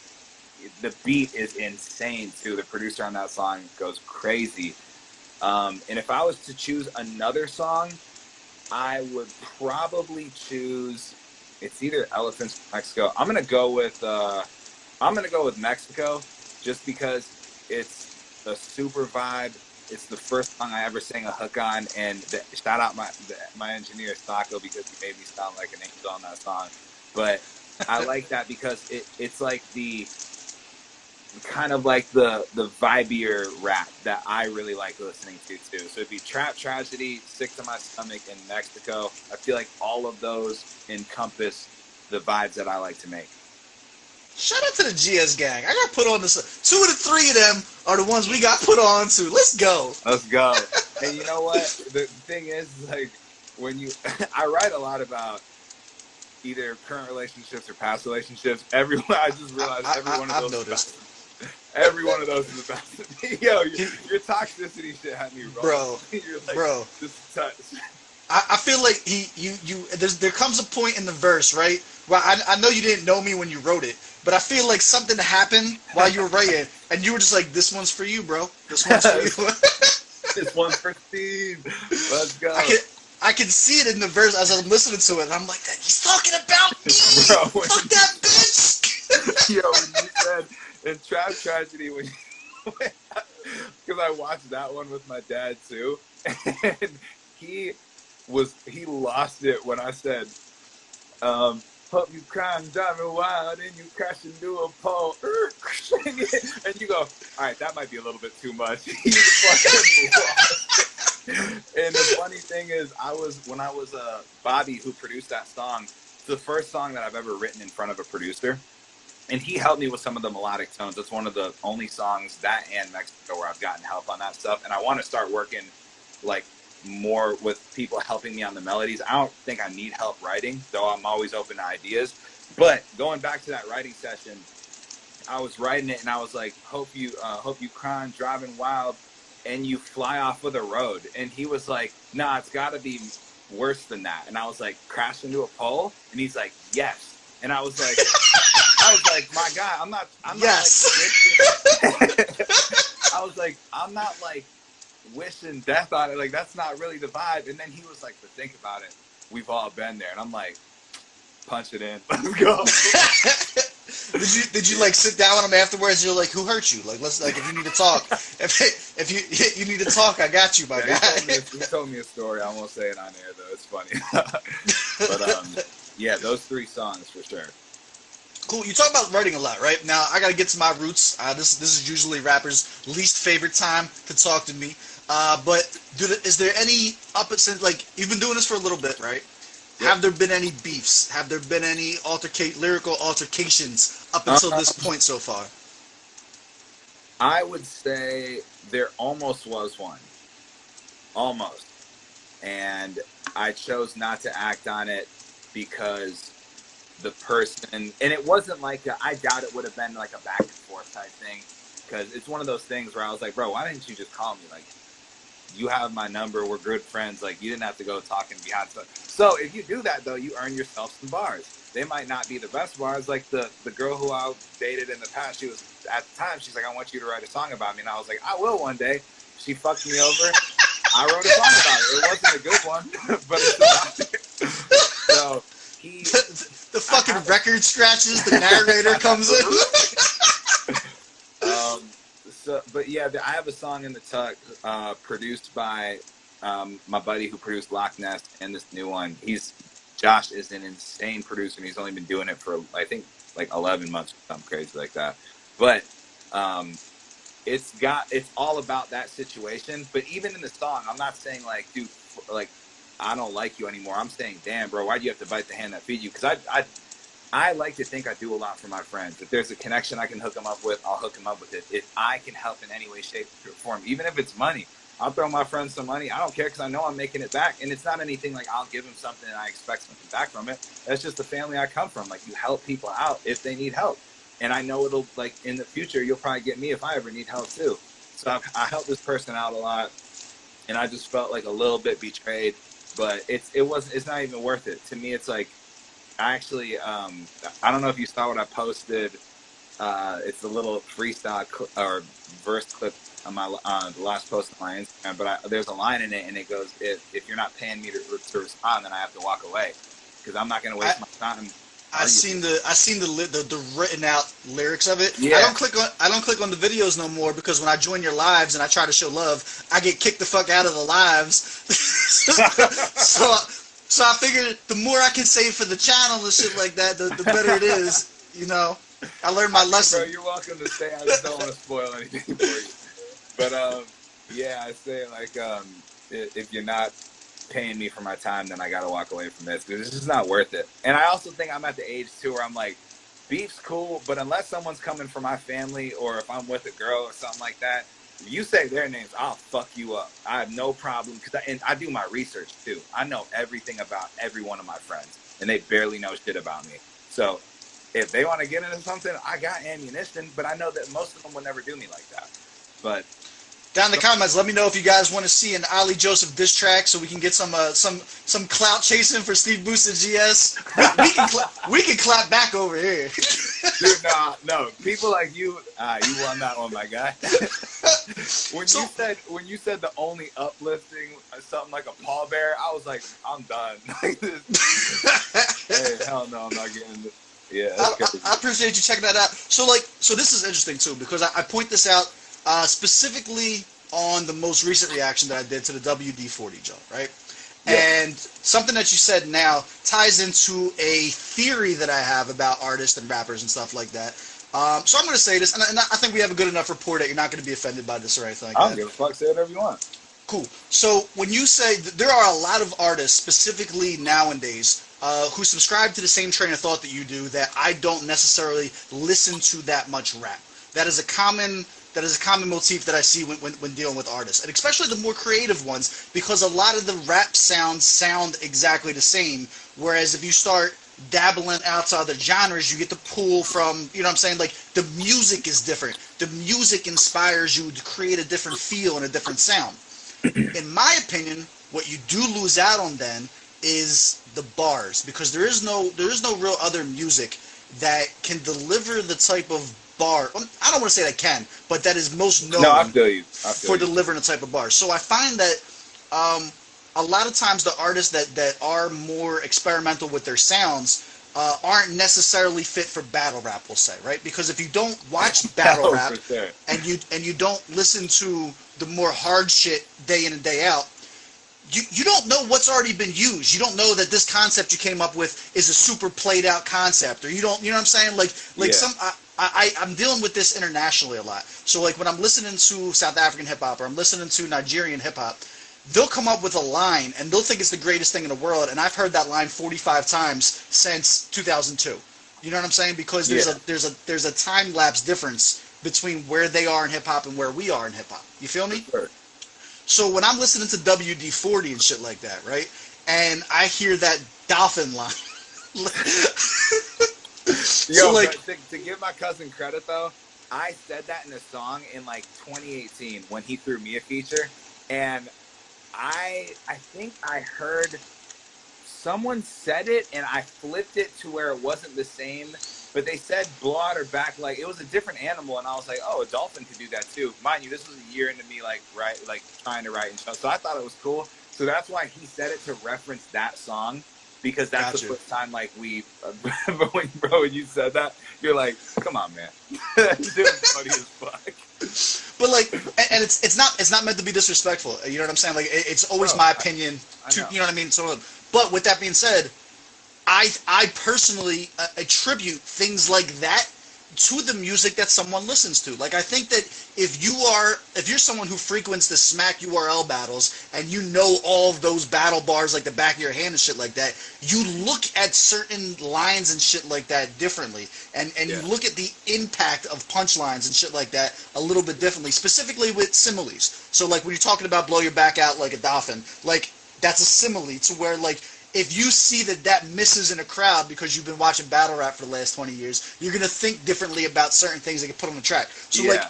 The beat is insane too. The producer on that song goes crazy. And if I was to choose another song, I would probably choose, it's either Elephants or Mexico. I'm gonna go with Mexico, just because it's a super vibe. It's the first song I ever sang a hook on, and shout out my engineer Stocko, because he made me sound like an angel on that song. But I like that because it's like the kind of like the vibier rap that I really like listening to too. So it'd be Trap Tragedy, Sick to My Stomach, and Mexico. I feel like all of those encompass the vibes that I like to make. Shout out to the GS gang. I got put on this. 2 of the 3 of them are the ones we got put on to. Let's go. Let's go. And you know what? The thing is, like, when I write a lot about either current relationships or past relationships. I just realized I've noticed. Every one of those is about to me. Yo, your toxicity shit had me wrong. Bro. Just a touch. I feel like there comes a point in the verse, right? Well, I know you didn't know me when you wrote it, but I feel like something happened while you were writing, and you were just like, "This one's for you, bro. This one's for you." This one's for Steve. Let's go. I can see it in the verse as I'm listening to it, and I'm like, "He's talking about me. Bro, Fuck that bitch." Yo, when you said in Trap Tragedy, because I watched that one with my dad too, and he lost it when I said, hope you crying, driving wild, and you crash into a pole. And you go, all right, that might be a little bit too much. And the funny thing is, when I was Bobby, who produced that song, it's the first song that I've ever written in front of a producer. And he helped me with some of the melodic tones. That's one of the only songs, that and Mexico, where I've gotten help on that stuff. And I want to start working like more with people helping me on the melodies. I don't think I need help writing, though I'm always open to ideas. But going back to that writing session, I was writing it and I was like, hope you crying, driving wild, and you fly off of the road. And he was like, nah, it's got to be worse than that. And I was like, crash into a pole? And he's like, yes. And I was like, my guy, I'm not yes. Like, I was like, I'm not like wishing death on it. Like, that's not really the vibe. And then he was like, but think about it. We've all been there. And I'm like, punch it in. Let's go. Did you like sit down with him afterwards? You're like, who hurt you? Like, let's like, if you need to talk, if you need to talk, I got you, my guy. He told me a story. I won't say it on air though. It's funny. But yeah, those 3 songs for sure. Cool. You talk about writing a lot, right? Now I gotta get to my roots. This is usually rappers' least favorite time to talk to me. But is there any like, you've been doing this for a little bit, right? Yep. Have there been any beefs? Have there been any lyrical altercations up until this point so far? I would say there almost was one. Almost. And I chose not to act on it because the person, and it wasn't like I doubt it would have been like a back and forth type thing, because it's one of those things where I was like, bro, why didn't you just call me? Like, you have my number, we're good friends, like, you didn't have to go talking behind stuff. So if you do that though, you earn yourself some bars. They might not be the best bars. Like the girl who I dated in the past, she was, at the time, she's like, I want you to write a song about me. And I was like, I will one day. She fucked me over. I wrote a song about it. It wasn't a good one, but it's about it. So the fucking record scratches, the narrator comes in. But yeah, I have a song in the tuck, produced by my buddy who produced Loch Ness and this new one. Josh is an insane producer, and he's only been doing it for, I think, like 11 months or something crazy like that. But it's all about that situation. But even in the song, I'm not saying like, dude, like, I don't like you anymore. I'm saying, damn, bro, why do you have to bite the hand that feeds you? Because I like to think I do a lot for my friends. If there's a connection I can hook them up with, I'll hook them up with it. If I can help in any way, shape, or form, even if it's money, I'll throw my friends some money. I don't care, because I know I'm making it back. And it's not anything like I'll give them something and I expect something back from it. That's just the family I come from. Like, you help people out if they need help. And I know it'll, like, in the future, you'll probably get me if I ever need help too. So I helped this person out a lot, and I just felt like a little bit betrayed. But it's not even worth it. To me, it's like, I actually, I don't know if you saw what I posted. It's a little freestyle or verse clip on the last post on my Instagram. But there's a line in it, and it goes, "If you're not paying me to respond, then I have to walk away, because I'm not going to waste my time." I seen the written out lyrics of it. Yeah. I don't click on the videos no more, because when I join your lives and I try to show love, I get kicked the fuck out of the lives. So I figured the more I can save for the channel and shit like that, the better it is. You know, I learned my lesson. Bro, you're welcome to stay. I just don't want to spoil anything for you. But yeah, I say, like, if you're not paying me for my time, then I gotta walk away from this, because it's just not worth it. And I also think I'm at the age too where I'm like, beef's cool, but unless someone's coming for my family, or if I'm with a girl or something like that, if you say their names, I'll fuck you up. I have no problem, and I do my research too. I know everything about every one of my friends, and they barely know shit about me. So if they want to get into something, I got ammunition, but I know that most of them will never do me like that. But down in the comments, let me know if you guys want to see an Ollie Joseph diss track, so we can get some clout chasing for SteveBussaGS. We can clap back over here. Dude, no, people like you won that one, my guy. When you said the only uplifting, something like a pallbearer, I was like, I'm done. Hey, hell no, I'm not getting this. Yeah, I appreciate you checking that out. So this is interesting too, because I point this out specifically on the most recent reaction that I did to the WD-40 jump, right? Yep. And something that you said now ties into a theory that I have about artists and rappers and stuff like that. So I'm going to say this, and I think we have a good enough rapport that you're not going to be offended by this or anything like I that. don't give a fuck. Say whatever you want. Cool. So when you say there are a lot of artists, specifically nowadays, who subscribe to the same train of thought that you do, that I don't necessarily listen to that much rap. That is a common motif that I see when dealing with artists, and especially the more creative ones, because a lot of the rap sounds sound exactly the same. Whereas if you start dabbling outside the genres, you get to pull from, you know what I'm saying? Like, the music is different. The music inspires you to create a different feel and a different sound. In my opinion, what you do lose out on then is the bars, because there is no real other music that can deliver the type of bar. I don't want to say that can, but that is most known No, I feel you. for delivering a type of bar. So I find that a lot of times the artists that are more experimental with their sounds aren't necessarily fit for battle rap, we'll say, right? Because if you don't watch battle Oh, rap for sure. and you don't listen to the more hard shit day in and day out, you don't know what's already been used. You don't know that this concept you came up with is a super played out concept, or you know what I'm saying? Like Yeah. I'm dealing with this internationally a lot. So like when I'm listening to South African hip hop or I'm listening to Nigerian hip hop, they'll come up with a line and they'll think it's the greatest thing in the world, and I've heard that line 45 times since 2002. You know what I'm saying? Because there's a time lapse difference between where they are in hip hop and where we are in hip hop. You feel me? Sure. So when I'm listening to WD-40 and shit like that, right? And I hear that dolphin line. Yo, like, but to give my cousin credit though, I said that in a song in like 2018 when he threw me a feature, and I think I heard someone said it and I flipped it to where it wasn't the same, but they said blow out her back, like it was a different animal, and I was like, oh, a dolphin could do that too. Mind you, this was a year into me like trying to write and stuff, so I thought it was cool. So that's why he said it, to reference that song, because that's the first time like we bro, when you said that, you're like, come on, man. Dude, funny as fuck. but like, and it's not meant to be disrespectful. You know what I'm saying? Like, it's always my opinion. I know. You know what I mean? So, but with that being said, I personally attribute things like that to the music that someone listens to. Like, I think that if you're someone who frequents the Smack URL battles and you know all of those battle bars like the back of your hand and shit like that, you look at certain lines and shit like that differently, and you look at the impact of punchlines and shit like that a little bit differently, specifically with similes. So like when you're talking about blow your back out like a dolphin, like that's a simile to where, like, if you see that misses in a crowd because you've been watching battle rap for the last 20 years, you're going to think differently about certain things that get put on the track. So like,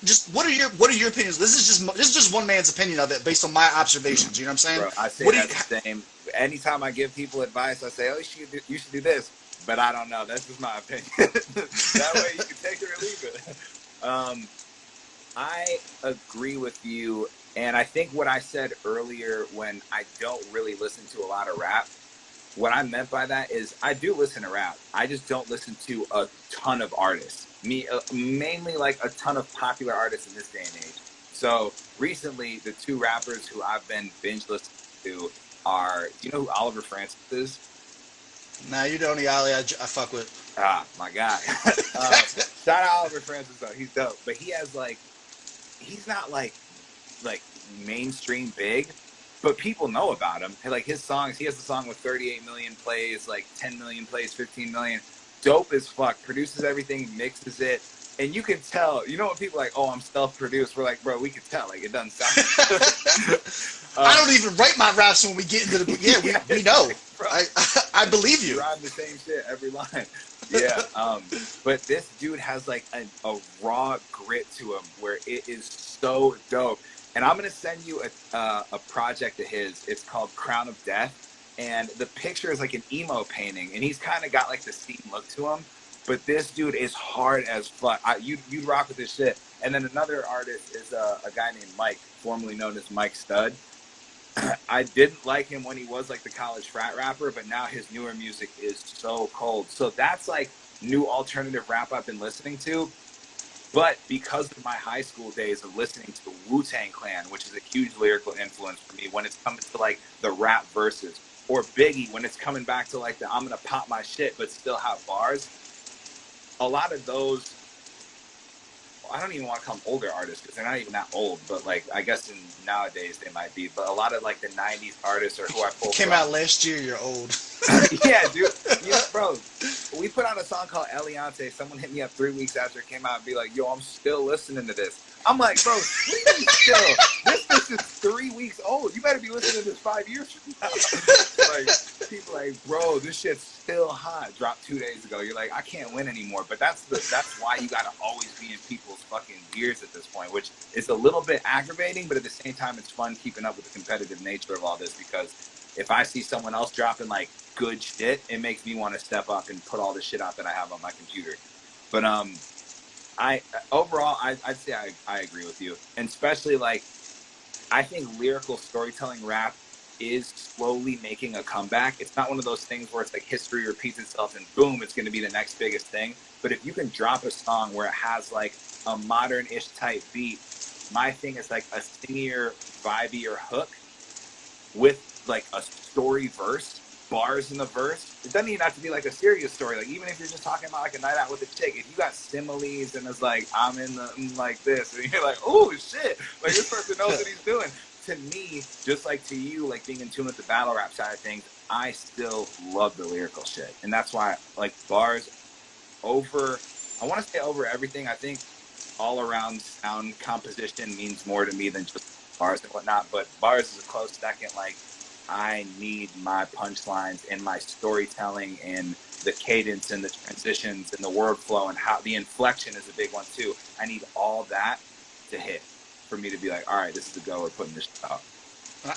just what are your opinions? This is just one man's opinion of it based on my observations. You know what I'm saying? Bro, I say the same. Anytime I give people advice, I say, oh, you should do this, but I don't know. That's just my opinion. That way you can take it or leave it. I agree with you. And I think what I said earlier, when I don't really listen to a lot of rap, what I meant by that is I do listen to rap. I just don't listen to a ton of artists. Mainly like a ton of popular artists in this day and age. So recently, the two rappers who I've been binge listening to are, do you know who Oliver Francis is? Nah, you don't, Ollie. I fuck with. Ah, my guy. Shout out Oliver Francis though. He's dope. But he has he's not like mainstream big, but people know about him. Like his songs, he has a song with 38 million plays, like 10 million plays, 15 million. Dope as fuck. Produces everything, mixes it, and you can tell. You know when people are like, oh, I'm self-produced. We're like, bro, we can tell. Like it doesn't sound. I don't even write my raps when we get into the. We know. Bro, I believe you. Rhyme the same shit every line. Yeah. But this dude has like a raw grit to him where it is so dope. And I'm gonna send you a project of his. It's called Crown of Death, and the picture is like an emo painting, and he's kind of got like the steam look to him. But this dude is hard as fuck. You'd rock with this shit. And then another artist is a guy named Mike, formerly known as Mike Stud. I didn't like him when he was like the college frat rapper, but now his newer music is so cold. So that's like new alternative rap I've been listening to. But because of my high school days of listening to Wu-Tang Clan, which is a huge lyrical influence for me when it's coming to like the rap verses, or Biggie when it's coming back to like the I'm gonna pop my shit but still have bars, a lot of those, I don't even want to call them older artists because they're not even that old, but like I guess in nowadays they might be. But a lot of like the '90s artists or who I pulled Came from. out last year. You're old. Yeah, dude. You know, bro, we put out a song called Eliante. Someone hit me up 3 weeks after it came out and be like, "Yo, I'm still listening to this." I'm like, bro, still. This is 3 weeks old. You better be listening to this 5 years from now. Like, people like, bro, this shit's still hot. Dropped 2 days ago. You're like, I can't win anymore. But that's why you gotta always be in people's fucking ears at this point, which is a little bit aggravating, but at the same time, it's fun keeping up with the competitive nature of all this because if I see someone else dropping like good shit, it makes me want to step up and put all the shit out that I have on my computer. But I overall, I'd say I agree with you, and especially like I think lyrical storytelling rap is slowly making a comeback. It's not one of those things where it's like history repeats itself and boom, it's going to be the next biggest thing. But if you can drop a song where it has like a modern-ish type beat, my thing is like a singier, vibier hook with like a story verse, bars in the verse. It doesn't even have to be like a serious story. Like even if you're just talking about like a night out with a chick, if you got similes and it's like I'm in the like this, and you're like, oh shit, like this person knows what he's doing. To me, just like to you, like being in tune with the battle rap side of things, I still love the lyrical shit, and that's why like bars over. I want to say over everything. I think all around sound composition means more to me than just bars and whatnot, but bars is a close second. Like I need my punchlines and my storytelling and the cadence and the transitions and the word flow and how the inflection is a big one too. I need all that to hit for me to be like, all right, this is the go, we're putting this shit out.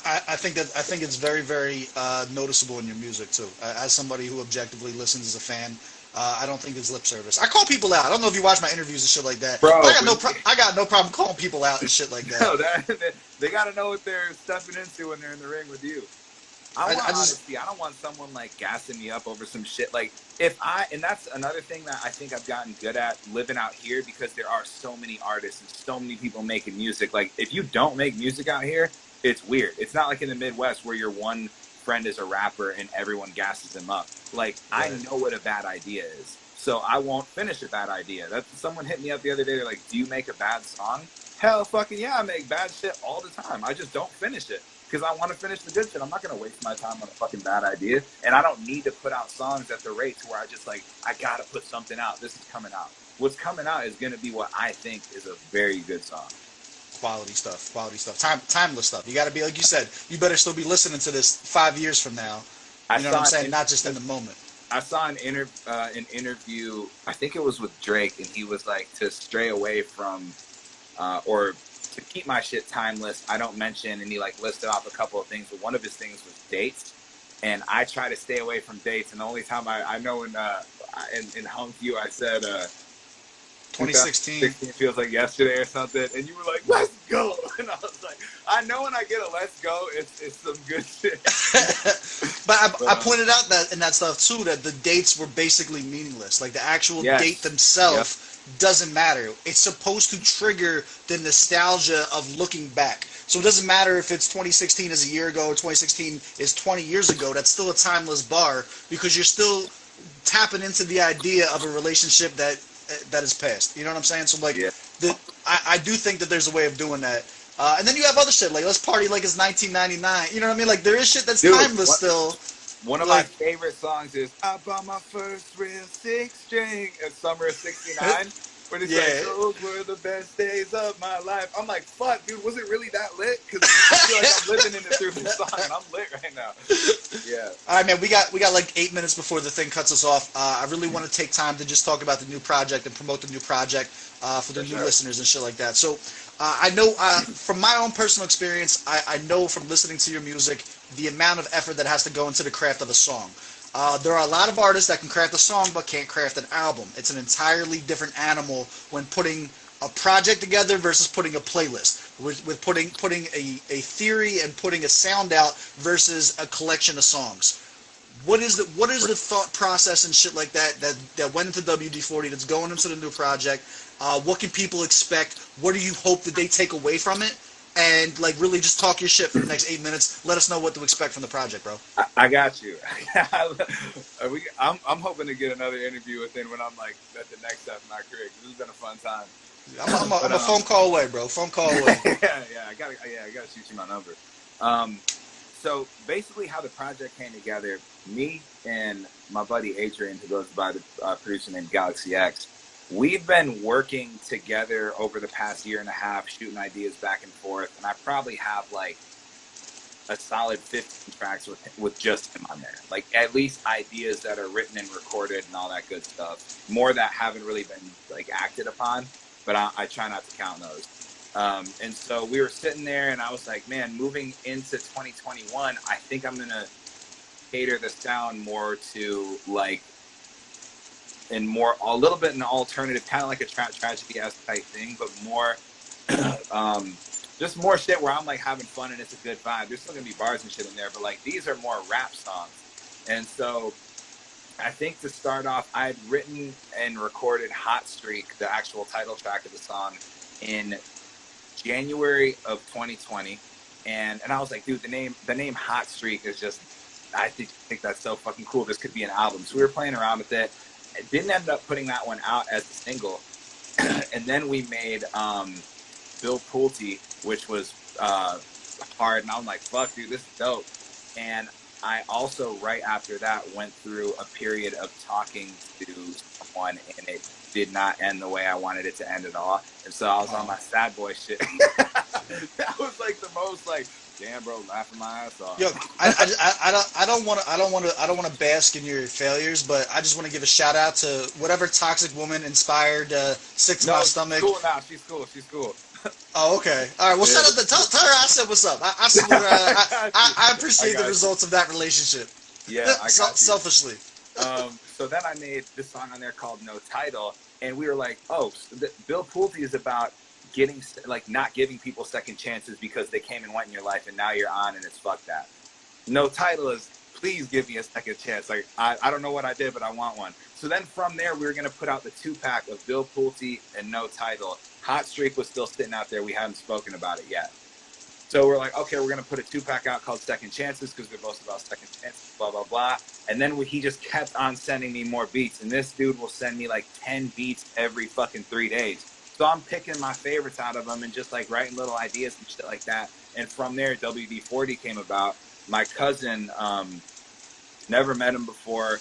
I think it's very, very noticeable in your music too. As somebody who objectively listens as a fan, I don't think it's lip service. I call people out. I don't know if you watch my interviews and shit like that. Bro, I got no problem calling people out and shit like that. No, they got to know what they're stepping into when they're in the ring with you. I want honesty. I don't want someone like gassing me up over some shit. Like and that's another thing that I think I've gotten good at living out here because there are so many artists and so many people making music. Like if you don't make music out here, it's weird. It's not like in the Midwest where your one friend is a rapper and everyone gasses him up. Like right. I know what a bad idea is, so I won't finish a bad idea. That's someone hit me up the other day. They're like, "Do you make a bad song?" Hell, fucking yeah, I make bad shit all the time. I just don't finish it. Because I want to finish the good shit. I'm not going to waste my time on a fucking bad idea. And I don't need to put out songs at the rate to where I just like, I got to put something out. This is coming out. What's coming out is going to be what I think is a very good song. Quality stuff. Timeless stuff. You got to be, like you said, you better still be listening to this 5 years from now. You know what I'm saying? Not just in the moment. I saw an interview, I think it was with Drake, and he was like, to stray away from, or to keep my shit timeless, I don't mention, and he like listed off a couple of things, but one of his things was dates, and I try to stay away from dates, and the only time I know in Home View I said 2016 feels like yesterday or something, and you were like, let's go, and I was like, I know when I get a let's go, it's some good shit. but I pointed out that in that stuff too, that the dates were basically meaningless, like the actual date themselves doesn't matter. It's supposed to trigger the nostalgia of looking back. So it doesn't matter if it's 2016 is a year ago or 2016 is 20 years ago. That's still a timeless bar because you're still tapping into the idea of a relationship that is past. You know what I'm saying? So like, I do think that there's a way of doing that. And then you have other shit like let's party like it's 1999. You know what I mean? Like there is shit that's timeless still. One of my favorite songs is I bought my first real 6-string in summer of '69. When it's like, those were the best days of my life. I'm like, fuck, dude, was it really that lit? Because I feel like I'm living in it through the song, and I'm lit right now. Yeah. All right, man, we got like 8 minutes before the thing cuts us off. I really want to take time to just talk about the new project and promote the new project for the new listeners and shit like that. So I know from my own personal experience, I know from listening to your music, the amount of effort that has to go into the craft of a song. There are a lot of artists that can craft a song but can't craft an album. It's an entirely different animal when putting a project together versus putting a playlist. With putting a theory and putting a sound out versus a collection of songs. What is the thought process and shit like that went into WD-40 that's going into the new project? What can people expect? What do you hope that they take away from it? And like really just talk your shit for the next 8 minutes. Let us know what to expect from the project, bro. I got you. I'm hoping to get another interview within when I'm like at the next step in my career. 'Cause this has been a fun time. I'm a phone call away, bro. Phone call away. yeah, I gotta shoot you my number. So basically, how the project came together, me and my buddy Adrian, who goes by the producer named Galaxy X, we've been working together over the past year and a half, shooting ideas back and forth, and I probably have like a solid 15 tracks with just him on there. Like at least ideas that are written and recorded and all that good stuff. More that haven't really been like acted upon, but I try not to count those. And so we were sitting there and I was like, man, moving into 2021, I think I'm gonna cater the sound more to like, and more a little bit an alternative, kind of like a tragedy-esque type thing, but more just more shit where I'm like having fun and it's a good vibe. There's still gonna be bars and shit in there, but like these are more rap songs. And so I think to start off, I had written and recorded Hot Streak, the actual title track of the song, in January of 2020. And I was like, dude, the name Hot Streak is just, I think that's so fucking cool. This could be an album. So we were playing around with it. I didn't end up putting that one out as a single. And then we made Bill Pulte, which was hard. And I'm like, fuck, dude, this is dope. And I also, right after that, went through a period of talking to someone, and it did not end the way I wanted it to end at all. And so I was on my sad boy shit. That was like the most like, damn, bro, laughing my ass off. Yo, I don't want to bask in your failures, but I just want to give a shout out to whatever toxic woman inspired Sick to My Stomach. She's cool now. She's cool. Oh, okay. All right. Well, shout out tell her I said what's up. I appreciate the results of that relationship. Yeah, I got you. Selfishly. So then I made this song on there called No Title, and we were like, oh, so Bill Pulte is about not giving people second chances because they came and went in your life, and now you're on, and it's fuck that. No Title is, please give me a second chance. Like I don't know what I did, but I want one. So then from there, we were gonna put out the 2-pack of Bill Pulte and No Title. Hot Streak was still sitting out there. We hadn't spoken about it yet. So we're like, okay, we're going to put a 2-pack out called Second Chances because they're both about second chances, blah, blah, blah. And then he just kept on sending me more beats. And this dude will send me like 10 beats every fucking 3 days. So I'm picking my favorites out of them and just like writing little ideas and shit like that. And from there, WD-40 came about. My cousin, never met him before.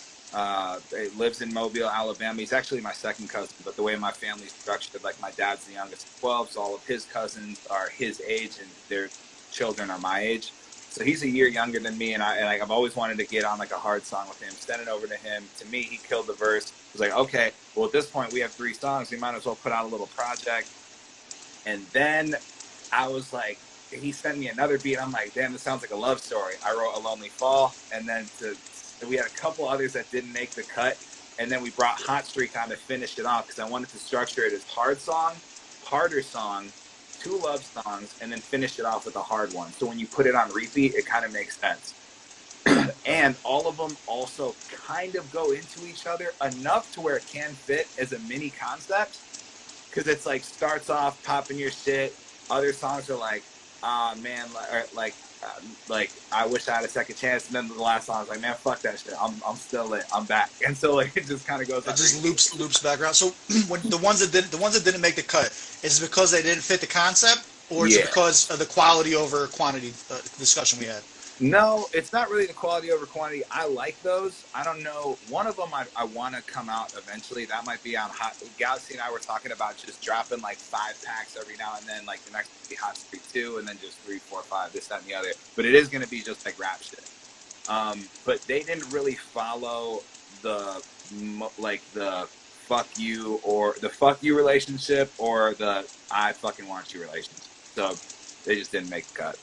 Lives in Mobile, Alabama. He's actually my second cousin, but the way my family's structured, like my dad's the youngest of 12, so all of his cousins are his age and their children are my age. So he's a year younger than me, and I've always wanted to get on like a hard song with him. Send it over to him. To me, he killed the verse. I was like, okay, well at this point we have 3 songs. We might as well put out a little project. And then I was like, he sent me another beat. I'm like, damn, this sounds like a love story. I wrote A Lonely Fall, and then we had a couple others that didn't make the cut, and then we brought Hot Streak on to finish it off because I wanted to structure it as harder song, 2 love songs, and then finish it off with a hard one. So when you put it on repeat, it kind of makes sense. And all of them also kind of go into each other enough to where it can fit as a mini concept, because it's like starts off popping your shit. Other songs are like, man, like I wish I had a second chance, and then the last song I was like, man, fuck that shit. I'm still lit. I'm back. And so like it just kind of goes. It just loops back around. So when the ones that didn't make the cut, is it because they didn't fit the concept, or is it because of the quality over quantity discussion we had? No, it's not really the quality over quantity. I like those. I don't know. One of them I want to come out eventually. That might be on Hot. Galaxy and I were talking about just dropping like 5 packs every now and then. Like the next will be Hot Streak 2, and then just 3, 4, 5, this, that, and the other. But it is going to be just like rap shit. But they didn't really follow the fuck you or the fuck you relationship or the I fucking want you relationship. So they just didn't make the cut.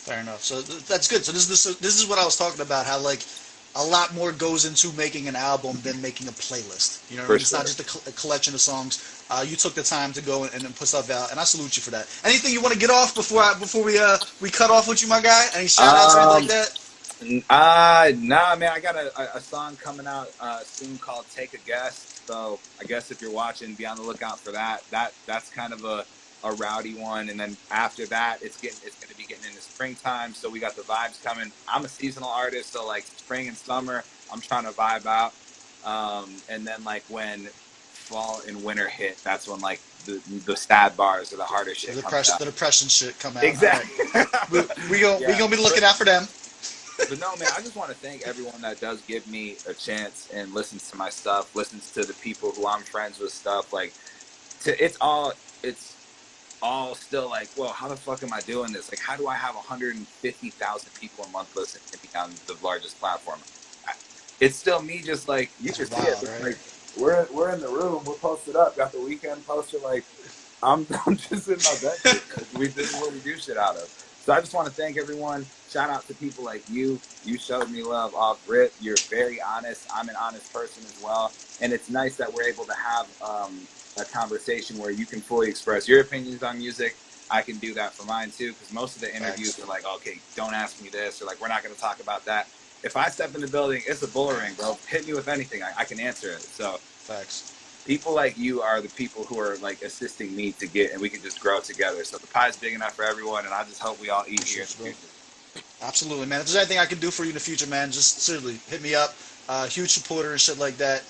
Fair enough. So that's good. So this is what I was talking about. How like a lot more goes into making an album than making a playlist. You know, what I mean? It's not just a collection of songs. You took the time to go and put stuff out, and I salute you for that. Anything you want to get off before we cut off with you, my guy? Any shout outs or anything like that? Nah, man. I got a song coming out soon called Take a Guess. So I guess if you're watching, be on the lookout for that. That's kind of a rowdy one. And then after that, it's going to be getting into springtime. So we got the vibes coming. I'm a seasonal artist, so like spring and summer, I'm trying to vibe out. And then like when fall and winter hit, that's when like the sad bars or the harder shit comes out. The depression shit come out. Exactly. Right. we gonna be looking out for them. But no, man, I just want to thank everyone that does give me a chance and listens to my stuff, listens to the people who I'm friends with stuff. Like, it's all still like, well, how the fuck am I doing this? Like, how do I have 150,000 people a month listening to me on the largest platform? It's still me, just like, you can see it. Right? Like, we're in the room, we're posted up, got the weekend poster. Like, I'm just in my bed. This is what we do shit out of. So I just want to thank everyone. Shout out to people like you. You showed me love off rip. You're very honest. I'm an honest person as well. And it's nice that we're able to have a conversation where you can fully express your opinions on music. I can do that for mine too, because most of the interviews are like, okay, don't ask me this, or like, we're not going to talk about that. If I step in the building, it's a bull ring, bro. Hit me with anything. I can answer it. So facts. People like you are the people who are like assisting me to get, and we can just grow together. So the pie's big enough for everyone, and I just hope we all eat here in the future. Absolutely, man. If there's anything I can do for you in the future, man, just seriously hit me up. Huge supporter and shit like that.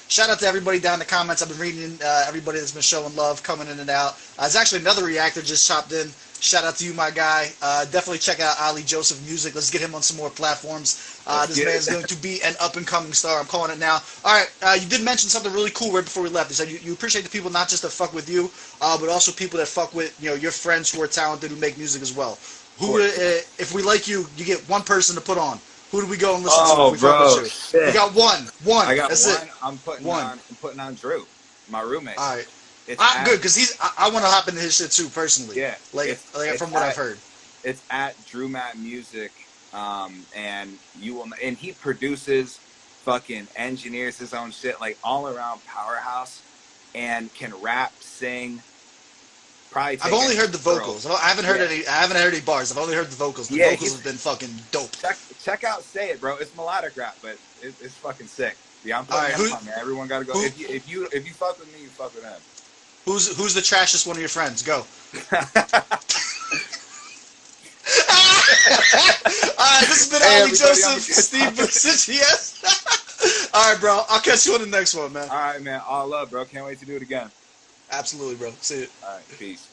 Shout out to everybody down in the comments. I've been reading everybody that's been showing love, coming in and out. There's actually another reactor just chopped in. Shout out to you, my guy. Definitely check out Ollie Joseph Music. Let's get him on some more platforms. This man is going to be an up-and-coming star. I'm calling it now. All right, you did mention something really cool right before we left. You said you appreciate the people not just that fuck with you, but also people that fuck with your friends who are talented, who make music as well. Who, if we like you, you get one person to put on. Who do we go and listen to if we fuck with you? Shit. We got one. I got That's one. it. I'm putting on Drew, my roommate. All right. I'm good because I want to hop into his shit too personally. Yeah, from what I've heard. It's at Drew Matt Music, and you will. And he produces, fucking engineers his own shit, like all around powerhouse, and can rap, sing. Probably. I've only heard the vocals. I haven't heard any. I haven't heard any bars. I've only heard the vocals. The vocals have been fucking dope. Check out Say It, bro. It's melodic rap, but it's fucking sick. Yeah, I'm putting him on there. Everyone gotta go. If you fuck with me, you fuck with him. Who's the trashiest one of your friends? Go. Alright, this has been Ollie Joseph, SteveBussaGS. Alright, bro. I'll catch you on the next one, man. Alright, man. All love, bro. Can't wait to do it again. Absolutely, bro. See you. Alright, peace.